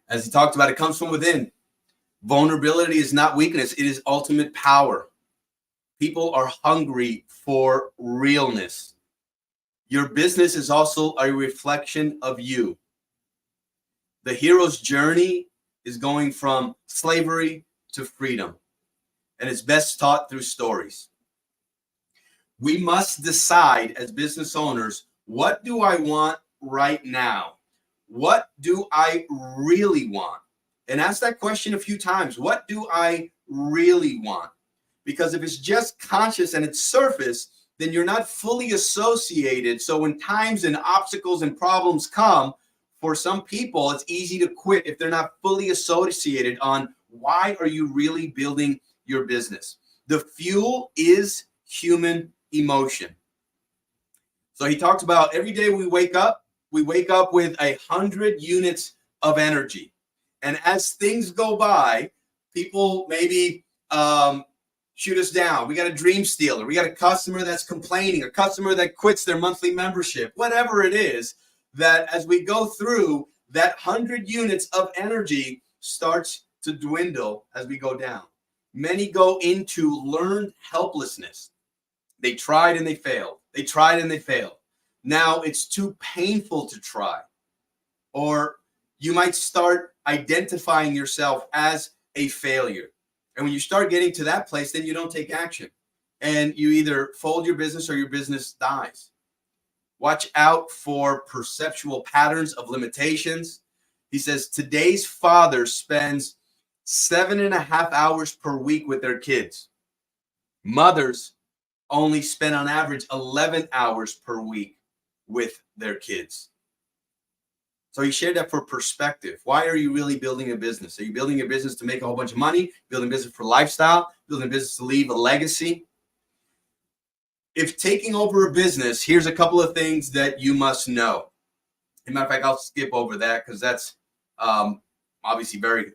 Speaker 1: As he talked about, it comes from within. Vulnerability is not weakness. It is ultimate power. People are hungry for realness. Your business is also a reflection of you. The hero's journey is going from slavery to freedom, and it's best taught through stories. We must decide as business owners, what do I want right now? What do I really want? And ask that question a few times. What do I really want? Because if it's just conscious and it's surface, then you're not fully associated. So when times and obstacles and problems come, for some people, it's easy to quit if they're not fully associated on why are you really building your business. The fuel is human emotion. So he talks about every day we wake up with 100 units of energy. And as things go by, people maybe shoot us down. We got a dream stealer. We got a customer that's complaining, a customer that quits their monthly membership, whatever it is, that as we go through, that 100 units of energy starts to dwindle as we go down. Many go into learned helplessness. They tried and they failed. They tried and they failed. Now it's too painful to try. Or you might start identifying yourself as a failure. And when you start getting to that place, then you don't take action. And you either fold your business or your business dies. Watch out for perceptual patterns of limitations. He says today's father spends 7.5 hours per week with their kids. Mothers only spend on average 11 hours per week with their kids. So he shared that for perspective. Why are you really building a business? Are you building a business to make a whole bunch of money? Building a business for lifestyle? Building a business to leave a legacy? If taking over a business, here's a couple of things that you must know. As a matter of fact, I'll skip over that because that's obviously very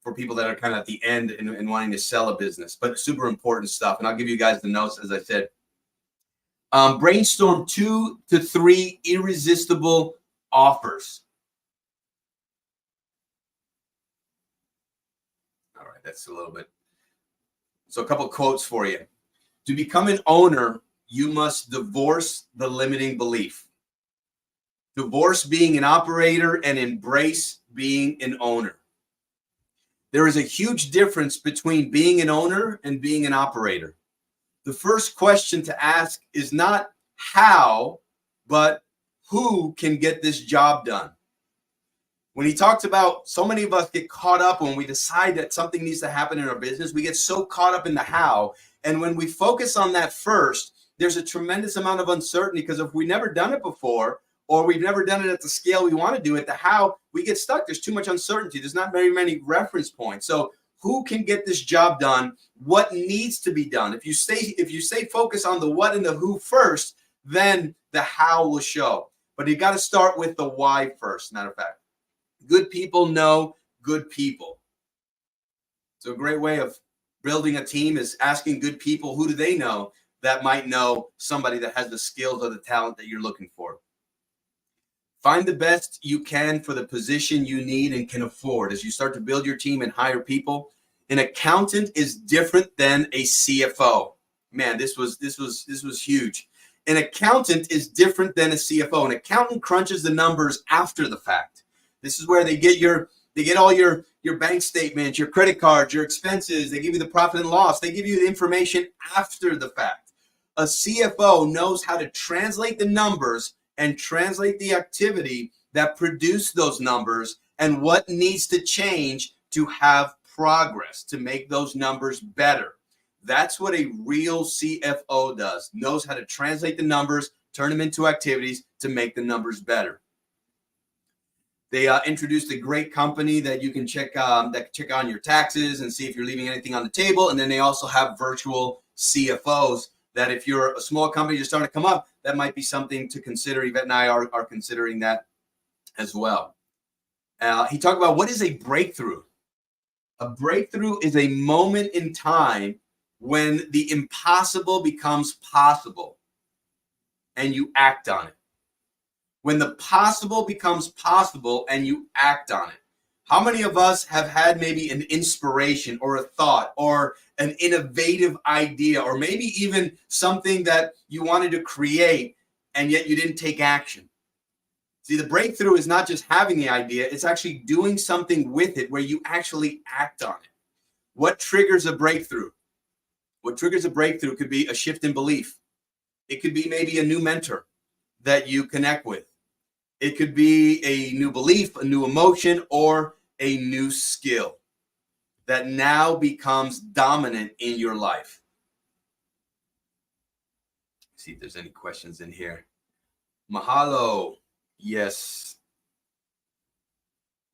Speaker 1: for people that are kind of at the end and wanting to sell a business, but super important stuff. And I'll give you guys the notes, as I said. Brainstorm 2 to 3 irresistible offers. All right, that's a little bit. So a couple quotes for you. To become an owner, you must divorce the limiting belief. Divorce being an operator and embrace being an owner. There is a huge difference between being an owner and being an operator. The first question to ask is not how, but who can get this job done. When he talks about, so many of us get caught up when we decide that something needs to happen in our business, we get so caught up in the how. And when we focus on that first, there's a tremendous amount of uncertainty because if we've never done it before, or we've never done it at the scale we want to do it, the how, we get stuck. There's too much uncertainty. There's not very many reference points. So who can get this job done? What needs to be done? If you stay focused on the what and the who first, then the how will show. But you got to start with the why first, matter of fact. Good people know good people. So a great way of building a team is asking good people, who do they know that might know somebody that has the skills or the talent that you're looking for. Find the best you can for the position you need and can afford. As you start to build your team and hire people, an accountant is different than a CFO. Man, this was huge. An accountant is different than a CFO. An accountant crunches the numbers after the fact. This is where they get all your bank statements, your credit cards, your expenses. They give you the profit and loss. They give you the information after the fact. A CFO knows how to translate the numbers and translate the activity that produced those numbers and what needs to change to have progress, to make those numbers better. That's what a real CFO does, knows how to translate the numbers, turn them into activities to make the numbers better. They introduced a great company that you can check on your taxes and see if you're leaving anything on the table. And then they also have virtual CFOs that if you're a small company just starting to come up, that might be something to consider. Yvette and I are considering that as well. He talked about what is a breakthrough. A breakthrough is a moment in time when the impossible becomes possible. and you act on it. When the possible becomes possible and you act on it. How many of us have had maybe an inspiration or a thought or an innovative idea, or maybe even something that you wanted to create and yet you didn't take action? See, the breakthrough is not just having the idea, it's actually doing something with it where you actually act on it. What triggers a breakthrough? What triggers a breakthrough could be a shift in belief. It could be maybe a new mentor that you connect with. It could be a new belief, a new emotion, or a new skill that now becomes dominant in your life. Let's see if there's any questions in here. Mahalo. Yes.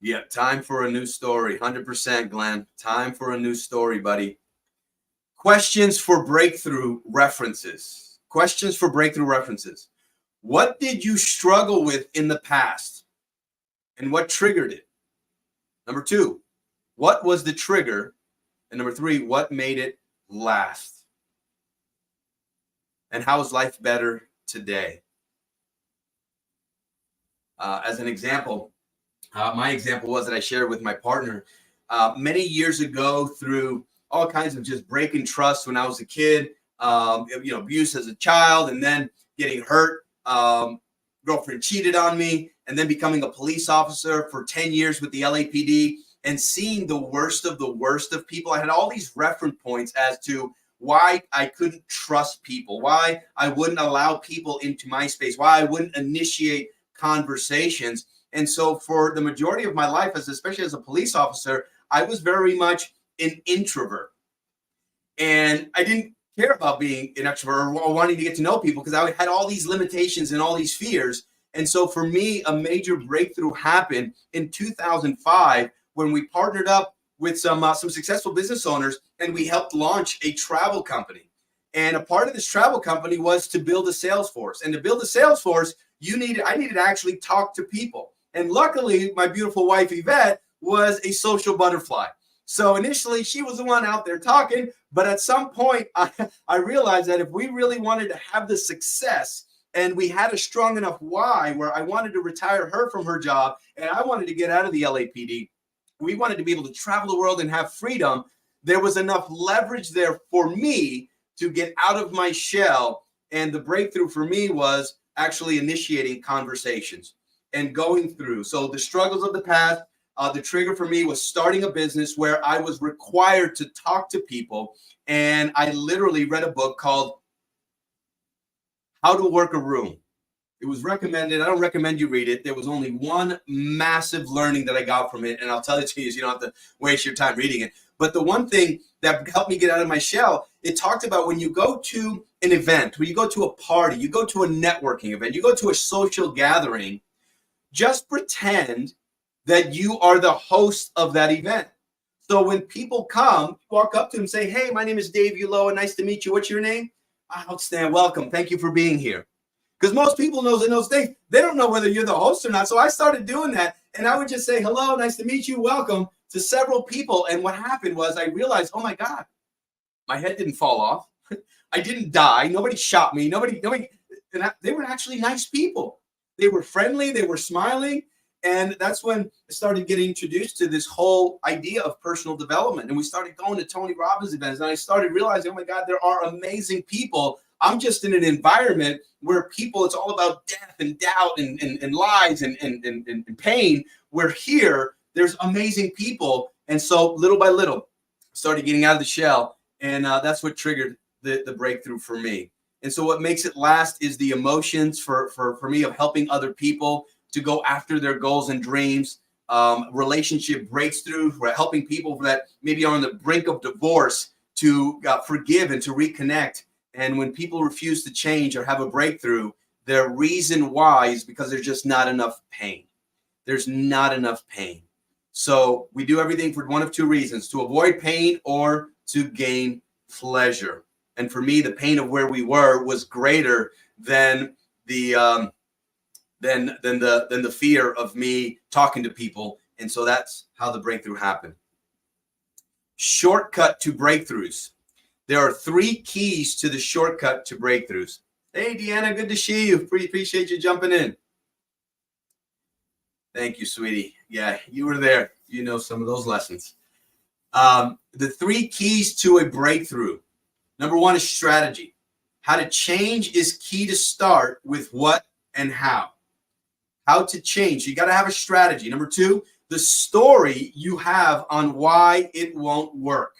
Speaker 1: Yeah, time for a new story. 100%, Glenn. Time for a new story, buddy. Questions for breakthrough references. Questions for breakthrough references. What did you struggle with in the past? And what triggered it? Number 2, what was the trigger? And number 3, what made it last? And how is life better today? As an example, my example was that I shared with my partner many years ago through all kinds of just breaking trust when I was a kid, abuse as a child, and then getting hurt. Girlfriend cheated on me, and then becoming a police officer for 10 years with the LAPD and seeing the worst of people. I had all these reference points as to why I couldn't trust people, why I wouldn't allow people into my space, why I wouldn't initiate conversations. And so for the majority of my life, especially as a police officer, I was very much an introvert. And I didn't care about being an extrovert or wanting to get to know people because I had all these limitations and all these fears. And so for me, a major breakthrough happened in 2005 when we partnered up with some successful business owners, and we helped launch a travel company. And a part of this travel company was to build a sales force. And to build a sales force, I needed to actually talk to people. And luckily, my beautiful wife, Yvette, was a social butterfly. So initially, she was the one out there talking. But at some point, I realized that if we really wanted to have the success and we had a strong enough why where I wanted to retire her from her job and I wanted to get out of the LAPD, we wanted to be able to travel the world and have freedom, there was enough leverage there for me to get out of my shell. And the breakthrough for me was actually initiating conversations and going through. So the struggles of the past, the trigger for me was starting a business where I was required to talk to people. And I literally read a book called How to Work a Room. It was recommended. I don't recommend you read it. There was only one massive learning that I got from it. And I'll tell it to you so you don't have to waste your time reading it. But the one thing that helped me get out of my shell, it talked about when you go to an event, when you go to a party, you go to a networking event, you go to a social gathering, just pretend that you are the host of that event. So when people come, walk up to them and say, "Hey, my name is Dave Ulloa. Nice to meet you. What's your name?" "Outstanding. Welcome. Thank you for being here." Because most people knows in those days, they don't know whether you're the host or not. So I started doing that. And I would just say, "Hello, nice to meet you. Welcome," to several people. And what happened was I realized, oh my God, my head didn't fall off. I didn't die. Nobody shot me. Nobody. They were actually nice people. They were friendly. They were smiling. And that's when I started getting introduced to this whole idea of personal development. And we started going to Tony Robbins events. And I started realizing, oh my God, there are amazing people. I'm just in an environment where people, it's all about death and doubt and lies and pain. We're here. There's amazing people. And so little by little, started getting out of the shell. And that's what triggered the breakthrough for me. And so what makes it last is the emotions for me of helping other people to go after their goals and dreams, relationship breakthrough, for helping people that maybe are on the brink of divorce to forgive and to reconnect. And when people refuse to change or have a breakthrough, their reason why is because there's just not enough pain. There's not enough pain. So we do everything for one of two reasons: to avoid pain or to gain pleasure. And for me, the pain of where we were was greater than the fear of me talking to people. And so that's how the breakthrough happened. Shortcut to breakthroughs. There are 3 keys to the shortcut to breakthroughs. Hey, Deanna, good to see you. Appreciate you jumping in. Thank you, sweetie. Yeah, you were there. You know some of those lessons. The 3 keys to a breakthrough. Number 1 is strategy. How to change is key to start with what and how. How to change. You got to have a strategy. Number 2, the story you have on why it won't work.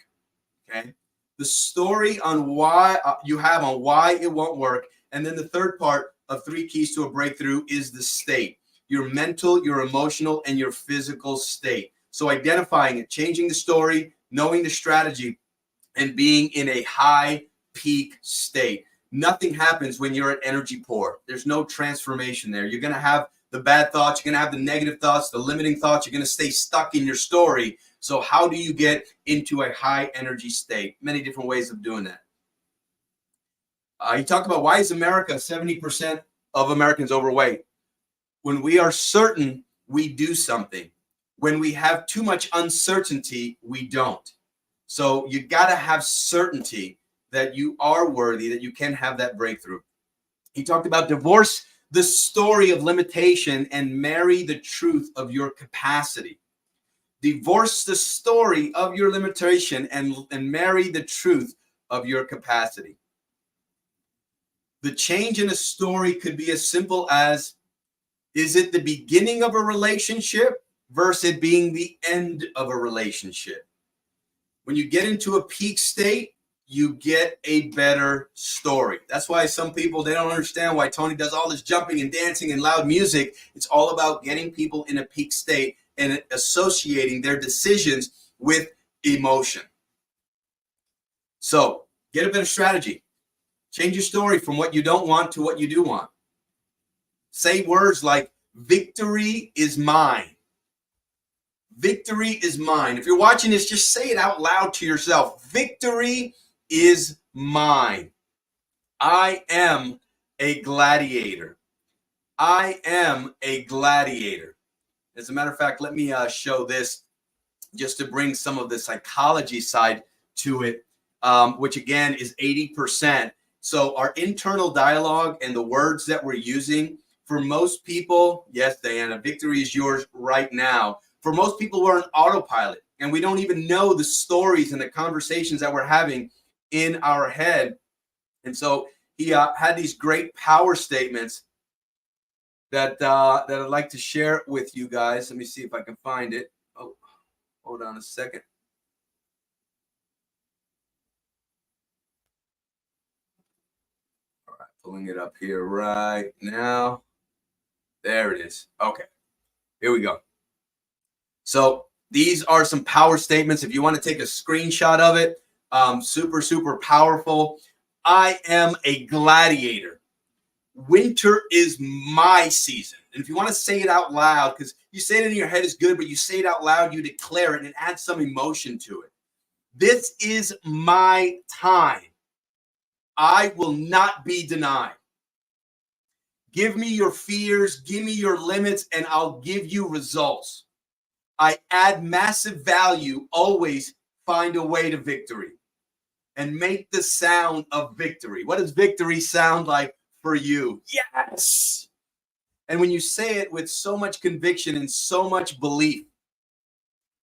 Speaker 1: Okay. The story on why you have on why it won't work. And then the third part of 3 keys to a breakthrough is the state, your mental, your emotional, and your physical state. So identifying it, changing the story, knowing the strategy, and being in a high peak state. Nothing happens when you're at energy poor. There's no transformation there. You're going to have the bad thoughts. You're going to have the negative thoughts, the limiting thoughts. You're going to stay stuck in your story. So how do you get into a high energy state? Many different ways of doing that. He talked about why is America 70% of Americans overweight? When we are certain, we do something. When we have too much uncertainty, we don't. So you got to have certainty that you are worthy, that you can have that breakthrough. He talked about divorce the story of limitation and marry the truth of your capacity. Divorce the story of your limitation and marry the truth of your capacity. The change in a story could be as simple as, is it the beginning of a relationship versus it being the end of a relationship? When you get into a peak state, you get a better story. That's why some people, they don't understand why Tony does all this jumping and dancing and loud music. It's all about getting people in a peak state and associating their decisions with emotion. So get a better strategy. Change your story from what you don't want to what you do want. Say words like, victory is mine. Victory is mine. If you're watching this, just say it out loud to yourself. Victory is mine. I am a gladiator. I am a gladiator. As a matter of fact, let me show this just to bring some of the psychology side to it, which again is 80%. So our internal dialogue and the words that we're using, for most people, yes, Diana, victory is yours right now. For most people, we're on autopilot and we don't even know the stories and the conversations that we're having in our head. And so he had these great power statements that I'd like to share with you guys. Let me see if I can find it. Oh, hold on a second. All right, pulling it up here right now. There it is. Okay, here we go. So these are some power statements. If you want to take a screenshot of it, super, super powerful. I am a gladiator. Winter is my season. And if you want to say it out loud, because you say it in your head is good, but you say it out loud, you declare it and it adds some emotion to it. This is my time. I will not be denied. Give me your fears, give me your limits, and I'll give you results. I add massive value, always find a way to victory. And make the sound of victory. What does victory sound like for you? Yes. And when you say it with so much conviction and so much belief,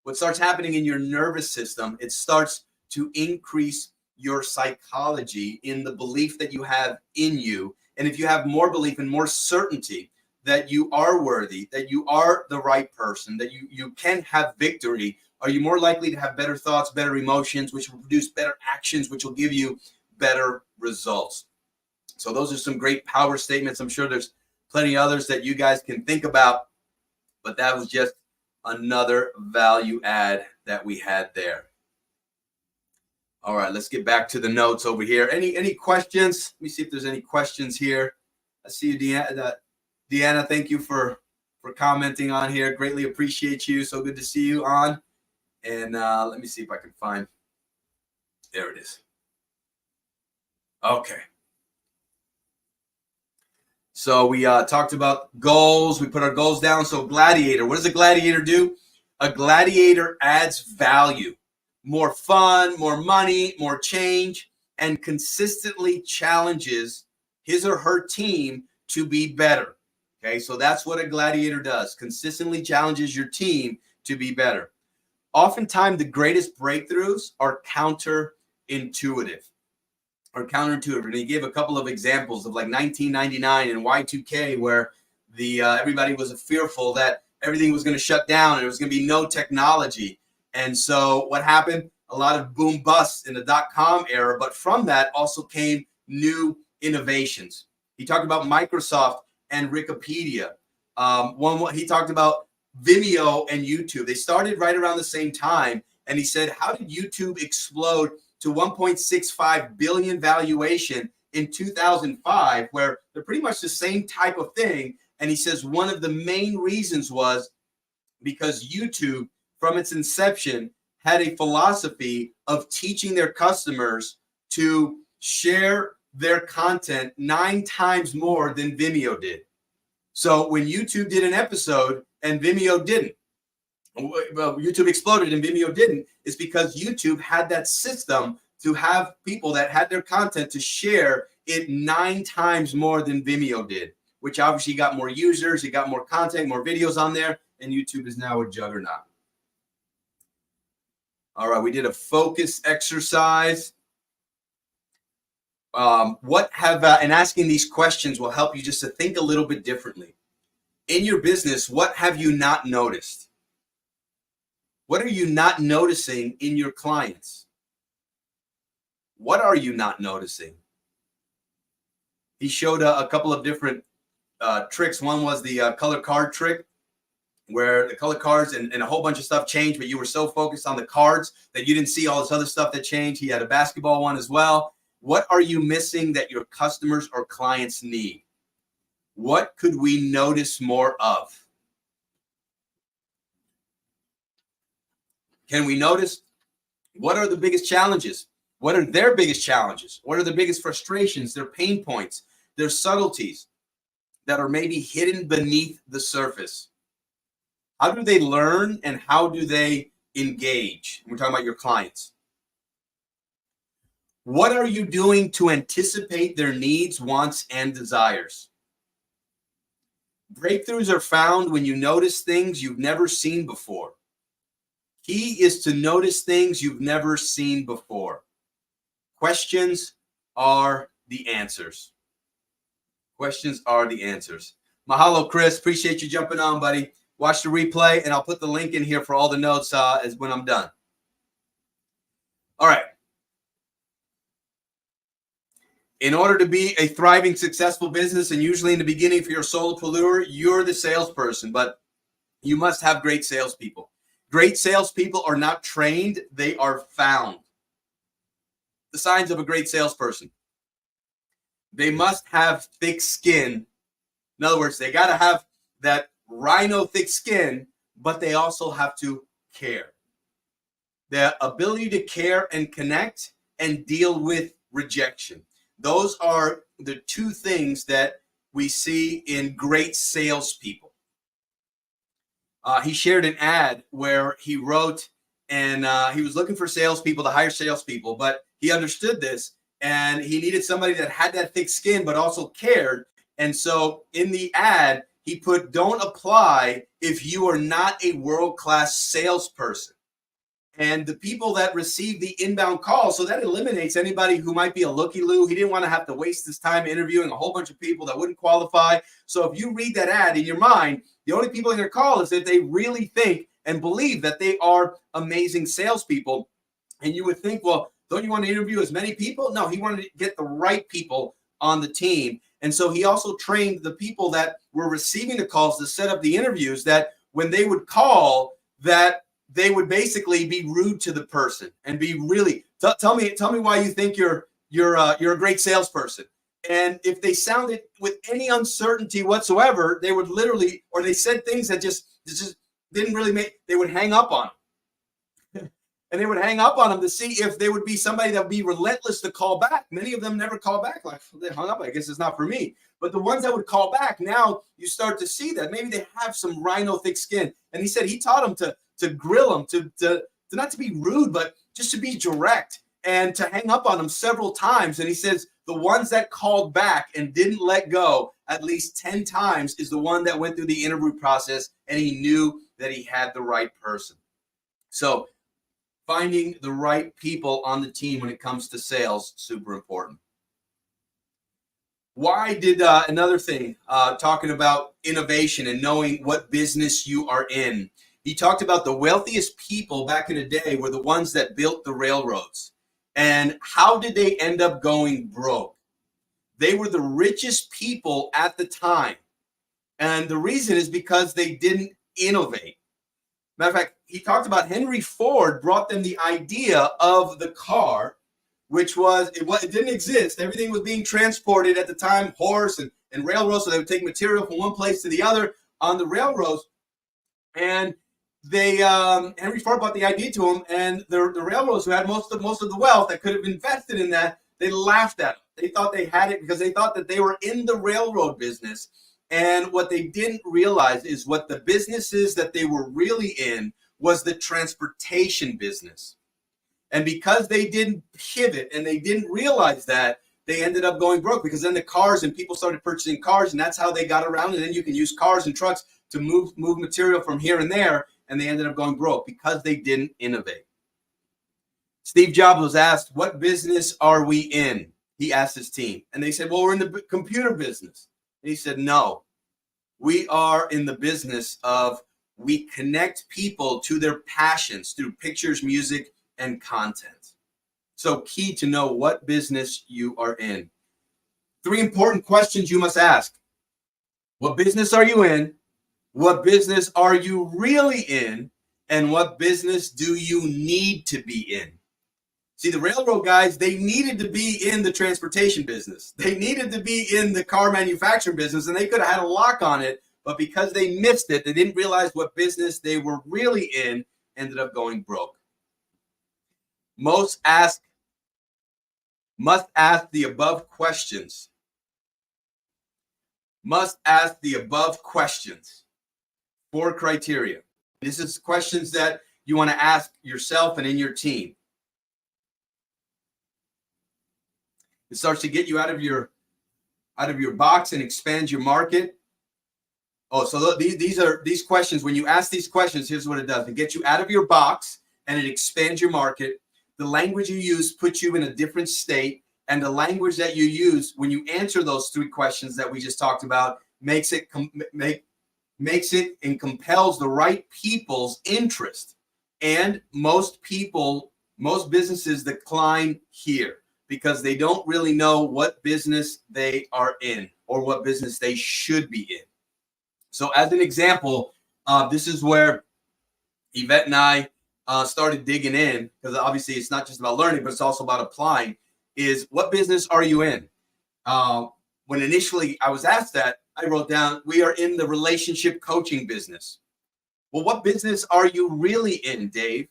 Speaker 1: what starts happening in your nervous system, it starts to increase your psychology in the belief that you have in you. And if you have more belief and more certainty that you are worthy, that you are the right person, that you can have victory, are you more likely to have better thoughts, better emotions, which will produce better actions, which will give you better results? So those are some great power statements. I'm sure there's plenty others that you guys can think about, but that was just another value add that we had there. All right, let's get back to the notes over here. Any questions? Let me see if there's any questions here. I see you, Deanna. Thank you for commenting on here. Greatly appreciate you. So good to see you on. And let me see if I can find. There it is. Okay. So we talked about goals. We put our goals down. So gladiator. What does a gladiator do? A gladiator adds value. More fun, more money, more change, and consistently challenges his or her team to be better. Okay, so that's what a gladiator does. Consistently challenges your team to be better. Oftentimes, the greatest breakthroughs are counterintuitive. And he gave a couple of examples of like 1999 and Y2K, where everybody was fearful that everything was going to shut down and there was going to be no technology. And so what happened? A lot of boom busts in the dot-com era, but from that also came new innovations. He talked about Microsoft and Wikipedia. He talked about Vimeo and YouTube. They started right around the same time. And he said, how did YouTube explode to 1.65 billion valuation in 2005, where they're pretty much the same type of thing? And he says one of the main reasons was because YouTube, from its inception, had a philosophy of teaching their customers to share their content 9 times more than Vimeo did. So when YouTube did an episode and Vimeo didn't, well, YouTube exploded and Vimeo didn't, is because YouTube had that system to have people that had their content to share it 9 times more than Vimeo did, which obviously got more users, it got more content, more videos on there, and YouTube is now a juggernaut. All right, we did a focus exercise. And asking these questions will help you just to think a little bit differently. In your business, what have you not noticed? What are you not noticing in your clients? What are you not noticing? He showed a couple of different tricks. One was the color card trick, where the color cards and a whole bunch of stuff changed, but you were so focused on the cards that you didn't see all this other stuff that changed. He had a basketball one as well. What are you missing that your customers or clients need? What could we notice more of? Can we notice what are the biggest challenges? What are their biggest challenges? What are the biggest frustrations, their pain points, their subtleties that are maybe hidden beneath the surface? How do they learn and how do they engage? We're talking about your clients. What are you doing to anticipate their needs, wants, and desires? Breakthroughs are found when you notice things you've never seen before. Key is to notice things you've never seen before. Questions are the answers. Questions are the answers. Mahalo, Chris. Appreciate you jumping on, buddy. Watch the replay, and I'll put the link in here for all the notes as when I'm done. All right. In order to be a thriving, successful business, and usually in the beginning, if you're a solopreneur, you're the salesperson, but you must have great salespeople. Great salespeople are not trained, they are found. The signs of a great salesperson. They must have thick skin. In other words, they got to have that rhino thick skin, but they also have to care. The ability to care and connect and deal with rejection. Those are the 2 things that we see in great salespeople. He shared an ad where he wrote, and he was looking for salespeople to hire salespeople, but he understood this, and he needed somebody that had that thick skin, but also cared. And so in the ad, he put, don't apply if you are not a world-class salesperson. And the people that receive the inbound call, so that eliminates anybody who might be a looky-loo. He didn't want to have to waste his time interviewing a whole bunch of people that wouldn't qualify. So if you read that ad in your mind, the only people in your call is that they really think and believe that they are amazing salespeople. And you would think, well, don't you want to interview as many people? No, he wanted to get the right people on the team. And so he also trained the people that were receiving the calls to set up the interviews, that when they would call, that they would basically be rude to the person and be really tell me why you think you're a great salesperson. And if they sounded with any uncertainty whatsoever, they would literally, or they said things that just didn't really they would hang up on them. And they would hang up on them to see if they would be somebody that would be relentless to call back. Many of them never call back. Like, they hung up. I guess it's not for me. But the ones that would call back, now you start to see that maybe they have some rhino thick skin. And he said he taught them to grill them, to not to be rude, but just to be direct and to hang up on them several times. And he says The ones that called back and didn't let go at least 10 times is the one that went through the interview process and he knew that he had the right person. So finding the right people on the team when it comes to sales, super important. Why did another thing, talking about innovation and knowing what business you are in. He talked about the wealthiest people back in the day were the ones that built the railroads. And how did they end up going broke? They were the richest people at the time. And the reason is because they didn't innovate. Matter of fact, he talked about Henry Ford brought them the idea of the car, which was, it didn't exist. Everything was being transported at the time, horse and railroads. So they would take material from one place to the other on the railroads. And they Henry Ford brought the idea to him, and the railroads, who had most of the wealth that could have invested in that, they laughed at him. They thought they had it because they thought that they were in the railroad business. And what they didn't realize is what the businesses that they were really in was the transportation business. And because they didn't pivot and they didn't realize that, they ended up going broke, because then the cars and people started purchasing cars, and that's how they got around. And then you can use cars and trucks to move material from here and there, and they ended up going broke because they didn't innovate. Steve Jobs was asked, what business are we in? He asked his team, and they said, well, we're in the computer business. And he said, no, we are in the business of, we connect people to their passions through pictures, music, and content. So key to know what business you are in. 3 important questions you must ask. What business are you in? What business are you really in? And what business do you need to be in? See, the railroad guys, they needed to be in the transportation business. They needed to be in the car manufacturing business, and they could have had a lock on it, but because they missed it, they didn't realize what business they were really in, ended up going broke. Must ask the above questions. Must ask the above questions. 4 criteria. This is questions that you want to ask yourself and in your team. It starts to get you out of your box and expand your market. Oh, so look, these questions, when you ask these questions, here's what it does. It gets you out of your box and it expands your market. The language you use puts you in a different state. And the language that you use when you answer those 3 questions that we just talked about makes it and compels the right people's interest. And most businesses decline here because they don't really know what business they are in or what business they should be in. So as an example, this is where Yvette and I started digging in, because obviously it's not just about learning, but it's also about applying, is what business are you in? When initially I was asked that, I wrote down, we are in the relationship coaching business. Well, what business are you really in, Dave?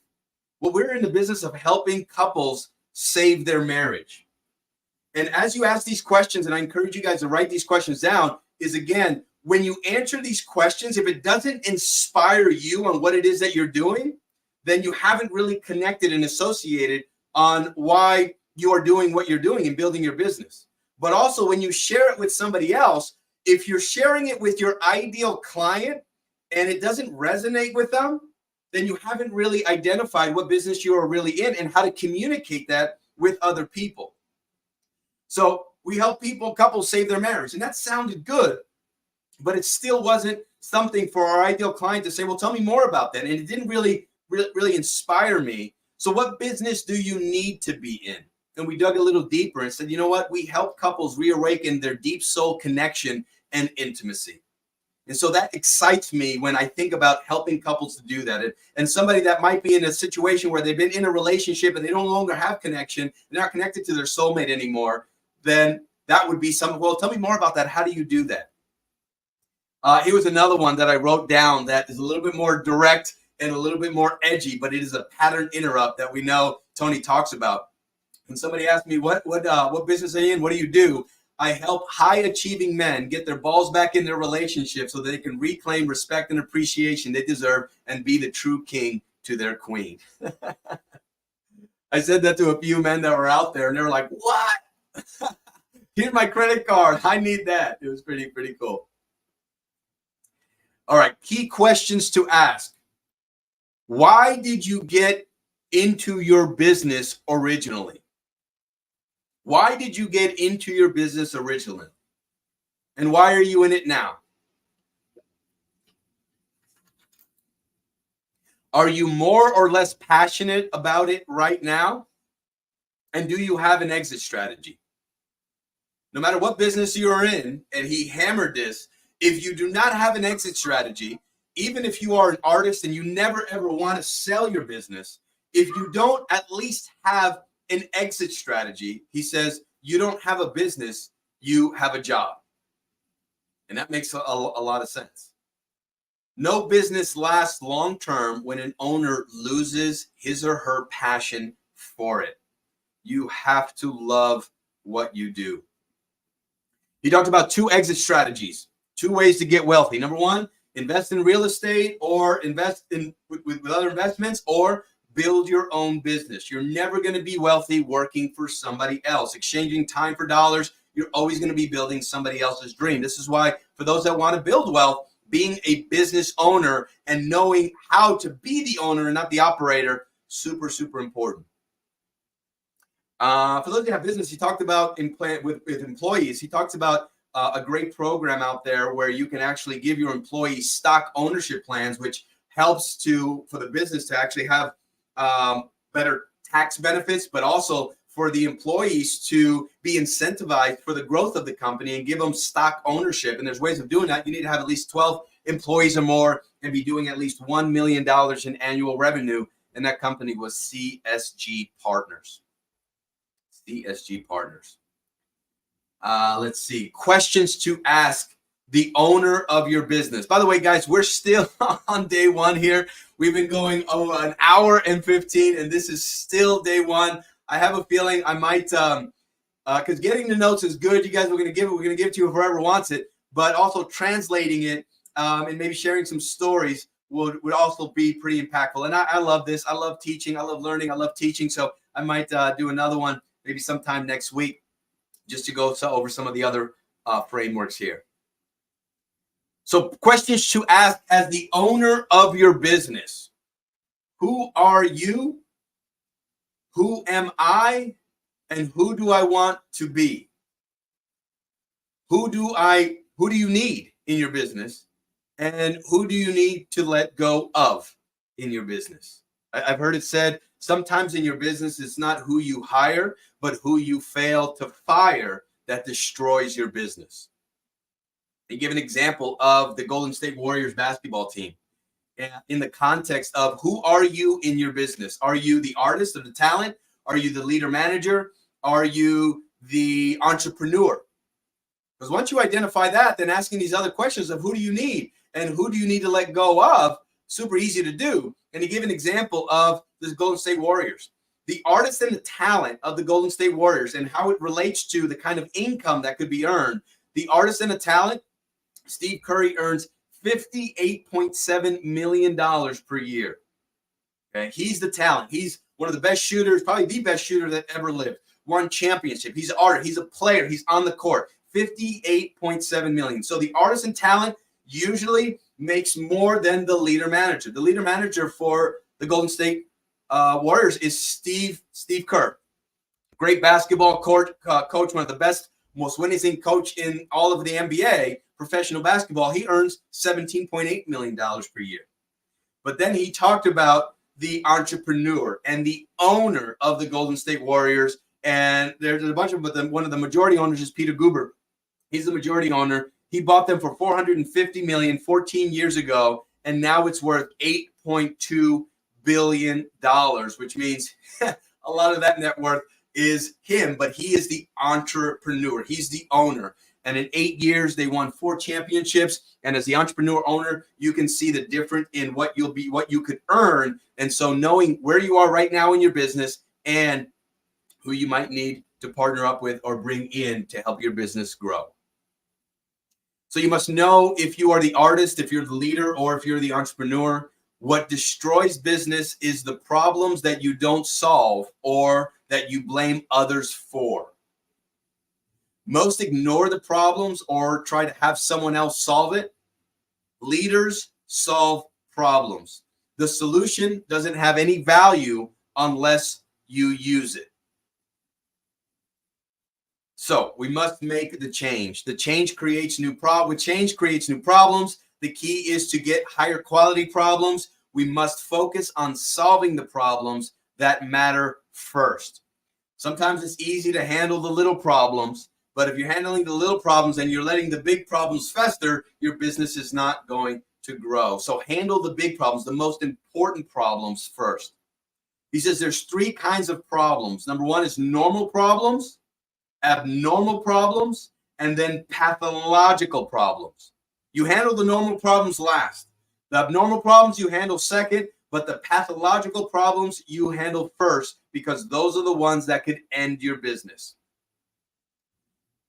Speaker 1: Well, we're in the business of helping couples save their marriage. And as you ask these questions, and I encourage you guys to write these questions down, is again, when you answer these questions, if it doesn't inspire you on what it is that you're doing, then you haven't really connected and associated on why you are doing what you're doing and building your business. But also when you share it with somebody else, if you're sharing it with your ideal client and it doesn't resonate with them, then you haven't really identified what business you are really in and how to communicate that with other people. So we help couples save their marriage, and that sounded good, but it still wasn't something for our ideal client to say, well, tell me more about that. And it didn't really inspire me. So what business do you need to be in? And we dug a little deeper and said, you know what? We help couples reawaken their deep soul connection and intimacy. And so that excites me when I think about helping couples to do that. And somebody that might be in a situation where they've been in a relationship and they no longer have connection, they're not connected to their soulmate anymore, then that would be something. Well, tell me more about that. How do you do that? Here was another one that I wrote down that is a little bit more direct and a little bit more edgy, but it is a pattern interrupt that we know Tony talks about. And somebody asked me, what business are you in? What do you do? I help high-achieving men get their balls back in their relationship so that they can reclaim respect and appreciation they deserve and be the true king to their queen. I said that to a few men that were out there, and they were like, what? Here's my credit card. I need that. It was pretty cool. All right, key questions to ask. Why did you get into your business originally? Why did you get into your business originally? And why are you in it now? Are you more or less passionate about it right now? And do you have an exit strategy? No matter what business you're in, and he hammered this, if you do not have an exit strategy, even if you are an artist and you never ever want to sell your business, if you don't at least have an exit strategy, he says, you don't have a business, you have a job. And that makes a lot of sense. No business lasts long term when an owner loses his or her passion for it. You have to love what you do. He talked about 2 exit strategies, 2 ways to get wealthy. Number 1, invest in real estate or invest in with other investments, or build your own business. You're never going to be wealthy working for somebody else, exchanging time for dollars. You're always going to be building somebody else's dream. This is why, for those that want to build wealth, being a business owner and knowing how to be the owner and not the operator, super important. For those that have business, he talked about with employees. He talks about a great program out there where you can actually give your employees stock ownership plans, which helps for the business to actually have better tax benefits, but also for the employees to be incentivized for the growth of the company and give them stock ownership. And there's ways of doing that. You need to have at least 12 employees or more and be doing at least $1 million in annual revenue. And that company was CSG Partners. CSG Partners. Let's see. Questions to ask the owner of your business. By the way, guys, we're still on day 1 here. We've been going over an hour and 15, and this is still day 1. I have a feeling I might, because getting the notes is good. You guys, we're going to give it to you if whoever wants it, but also translating it and maybe sharing some stories would also be pretty impactful. And I love this. I love teaching. I love learning. I love teaching. So I might do another one maybe sometime next week just to go over some of the other frameworks here. So questions to ask as the owner of your business. Who are you? Who am I? And who do I want to be? Who do you need in your business? And who do you need to let go of in your business? I've heard it said, sometimes in your business, it's not who you hire, but who you fail to fire that destroys your business. They give an example of the Golden State Warriors basketball team in the context of who are you in your business? Are you the artist or the talent? Are you the leader manager? Are you the entrepreneur? Because once you identify that, then asking these other questions of who do you need and who do you need to let go of, super easy to do. And he gave an example of the Golden State Warriors. The artist and the talent of the Golden State Warriors and how it relates to the kind of income that could be earned. The artist and the talent, Steve Curry earns $58.7 million per year. Okay, he's the talent. He's one of the best shooters, probably the best shooter that ever lived. Won championship. He's an artist. He's a player. He's on the court. $58.7 million. So the artist and talent usually makes more than the leader manager. The leader manager for the Golden State Warriors is Steve Kerr. Great basketball coach, one of the best, most winningest coach in all of the NBA, professional basketball. He earns $17.8 million per year. But then he talked about the entrepreneur and the owner of the Golden State Warriors. And there's a bunch of them. One of the majority owners is Peter Guber. He's the majority owner. He bought them for $450 million 14 years ago, and now it's worth $8.2 billion, which means a lot of that net worth is him, but he is the entrepreneur. He's the owner. And in 8 years, they won 4 championships. And as the entrepreneur owner, you can see the difference in what you could earn. And so knowing where you are right now in your business and who you might need to partner up with or bring in to help your business grow. So you must know if you are the artist, if you're the leader, or if you're the entrepreneur. What destroys business is the problems that you don't solve or that you blame others for. Most ignore the problems or try to have someone else solve it. Leaders solve problems. The solution doesn't have any value unless you use it. So we must make the change. The change creates new problems. Change creates new problems. The key is to get higher quality problems. We must focus on solving the problems that matter first. Sometimes it's easy to handle the little problems, but if you're handling the little problems and you're letting the big problems fester, your business is not going to grow. So handle the big problems, the most important problems first. He says there's 3 kinds of problems. Number 1 is normal problems, abnormal problems, and then pathological problems. You handle the normal problems last. The abnormal problems you handle second, but the pathological problems you handle first, because those are the ones that could end your business.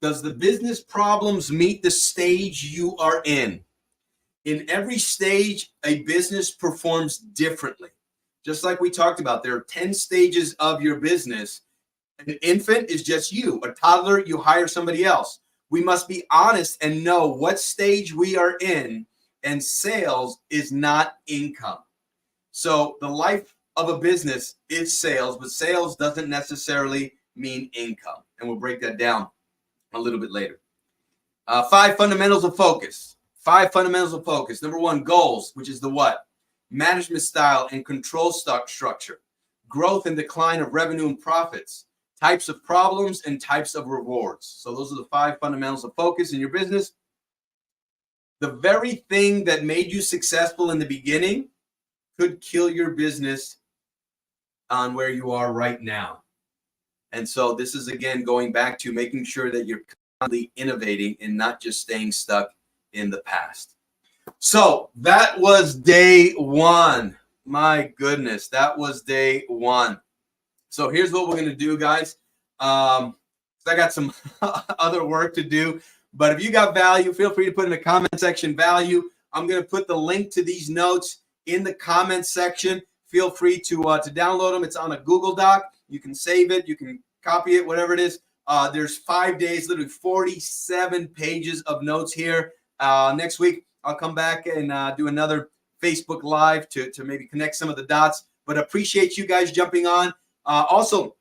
Speaker 1: Does the business problems meet the stage you are in? In every stage, a business performs differently. Just like we talked about, there are 10 stages of your business. An infant is just you. A toddler, you hire somebody else. We must be honest and know what stage we are in, and sales is not income. So the life of a business is sales, but sales doesn't necessarily mean income. And we'll break that down a little bit later. 5 fundamentals of focus. 5 fundamentals of focus. Number 1, goals, which is the what? Management style and control structure. Growth and decline of revenue and profits. Types of problems and types of rewards. So those are the 5 fundamentals of focus in your business. The very thing that made you successful in the beginning could kill your business on where you are right now. And so this is, again, going back to making sure that you're constantly innovating and not just staying stuck in the past. So that was day 1. My goodness, that was day 1. So here's what we're going to do, guys. I got some other work to do, but if you got value, feel free to put in the comment section value. I'm going to put the link to these notes in the comment section. Feel free to download them. It's on a Google Doc. You can save it. You can copy it, whatever it is. There's 5 days, literally 47 pages of notes here. Next week, I'll come back and do another Facebook Live to maybe connect some of the dots. But appreciate you guys jumping on. Also,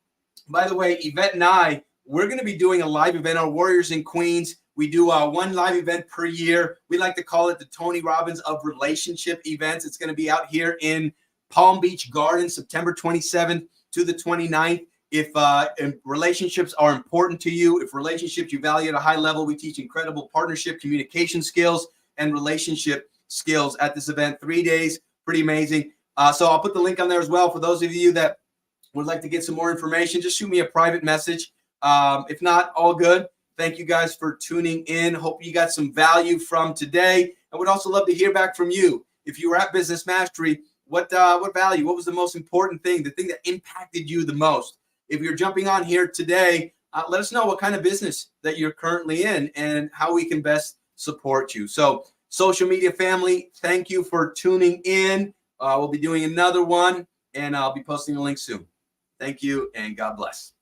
Speaker 1: by the way, Yvette and I, we're going to be doing a live event, our Warriors in Queens. We do 1 live event per year. We like to call it the Tony Robbins of relationship events. It's going to be out here in Palm Beach Gardens, September 27th to the 29th. If relationships are important to you, if relationships you value at a high level, we teach incredible partnership, communication skills, and relationship skills at this event. 3 days, pretty amazing. So I'll put the link on there as well for those of you that would like to get some more information. Just shoot me a private message. If not, all good. Thank you guys for tuning in. Hope you got some value from today. I would also love to hear back from you. If you were at Business Mastery, what value, what was the most important thing, the thing that impacted you the most? If you're jumping on here today, let us know what kind of business that you're currently in and how we can best support you. So social media family, thank you for tuning in. We'll be doing another one, and I'll be posting a link soon. Thank you, and God bless.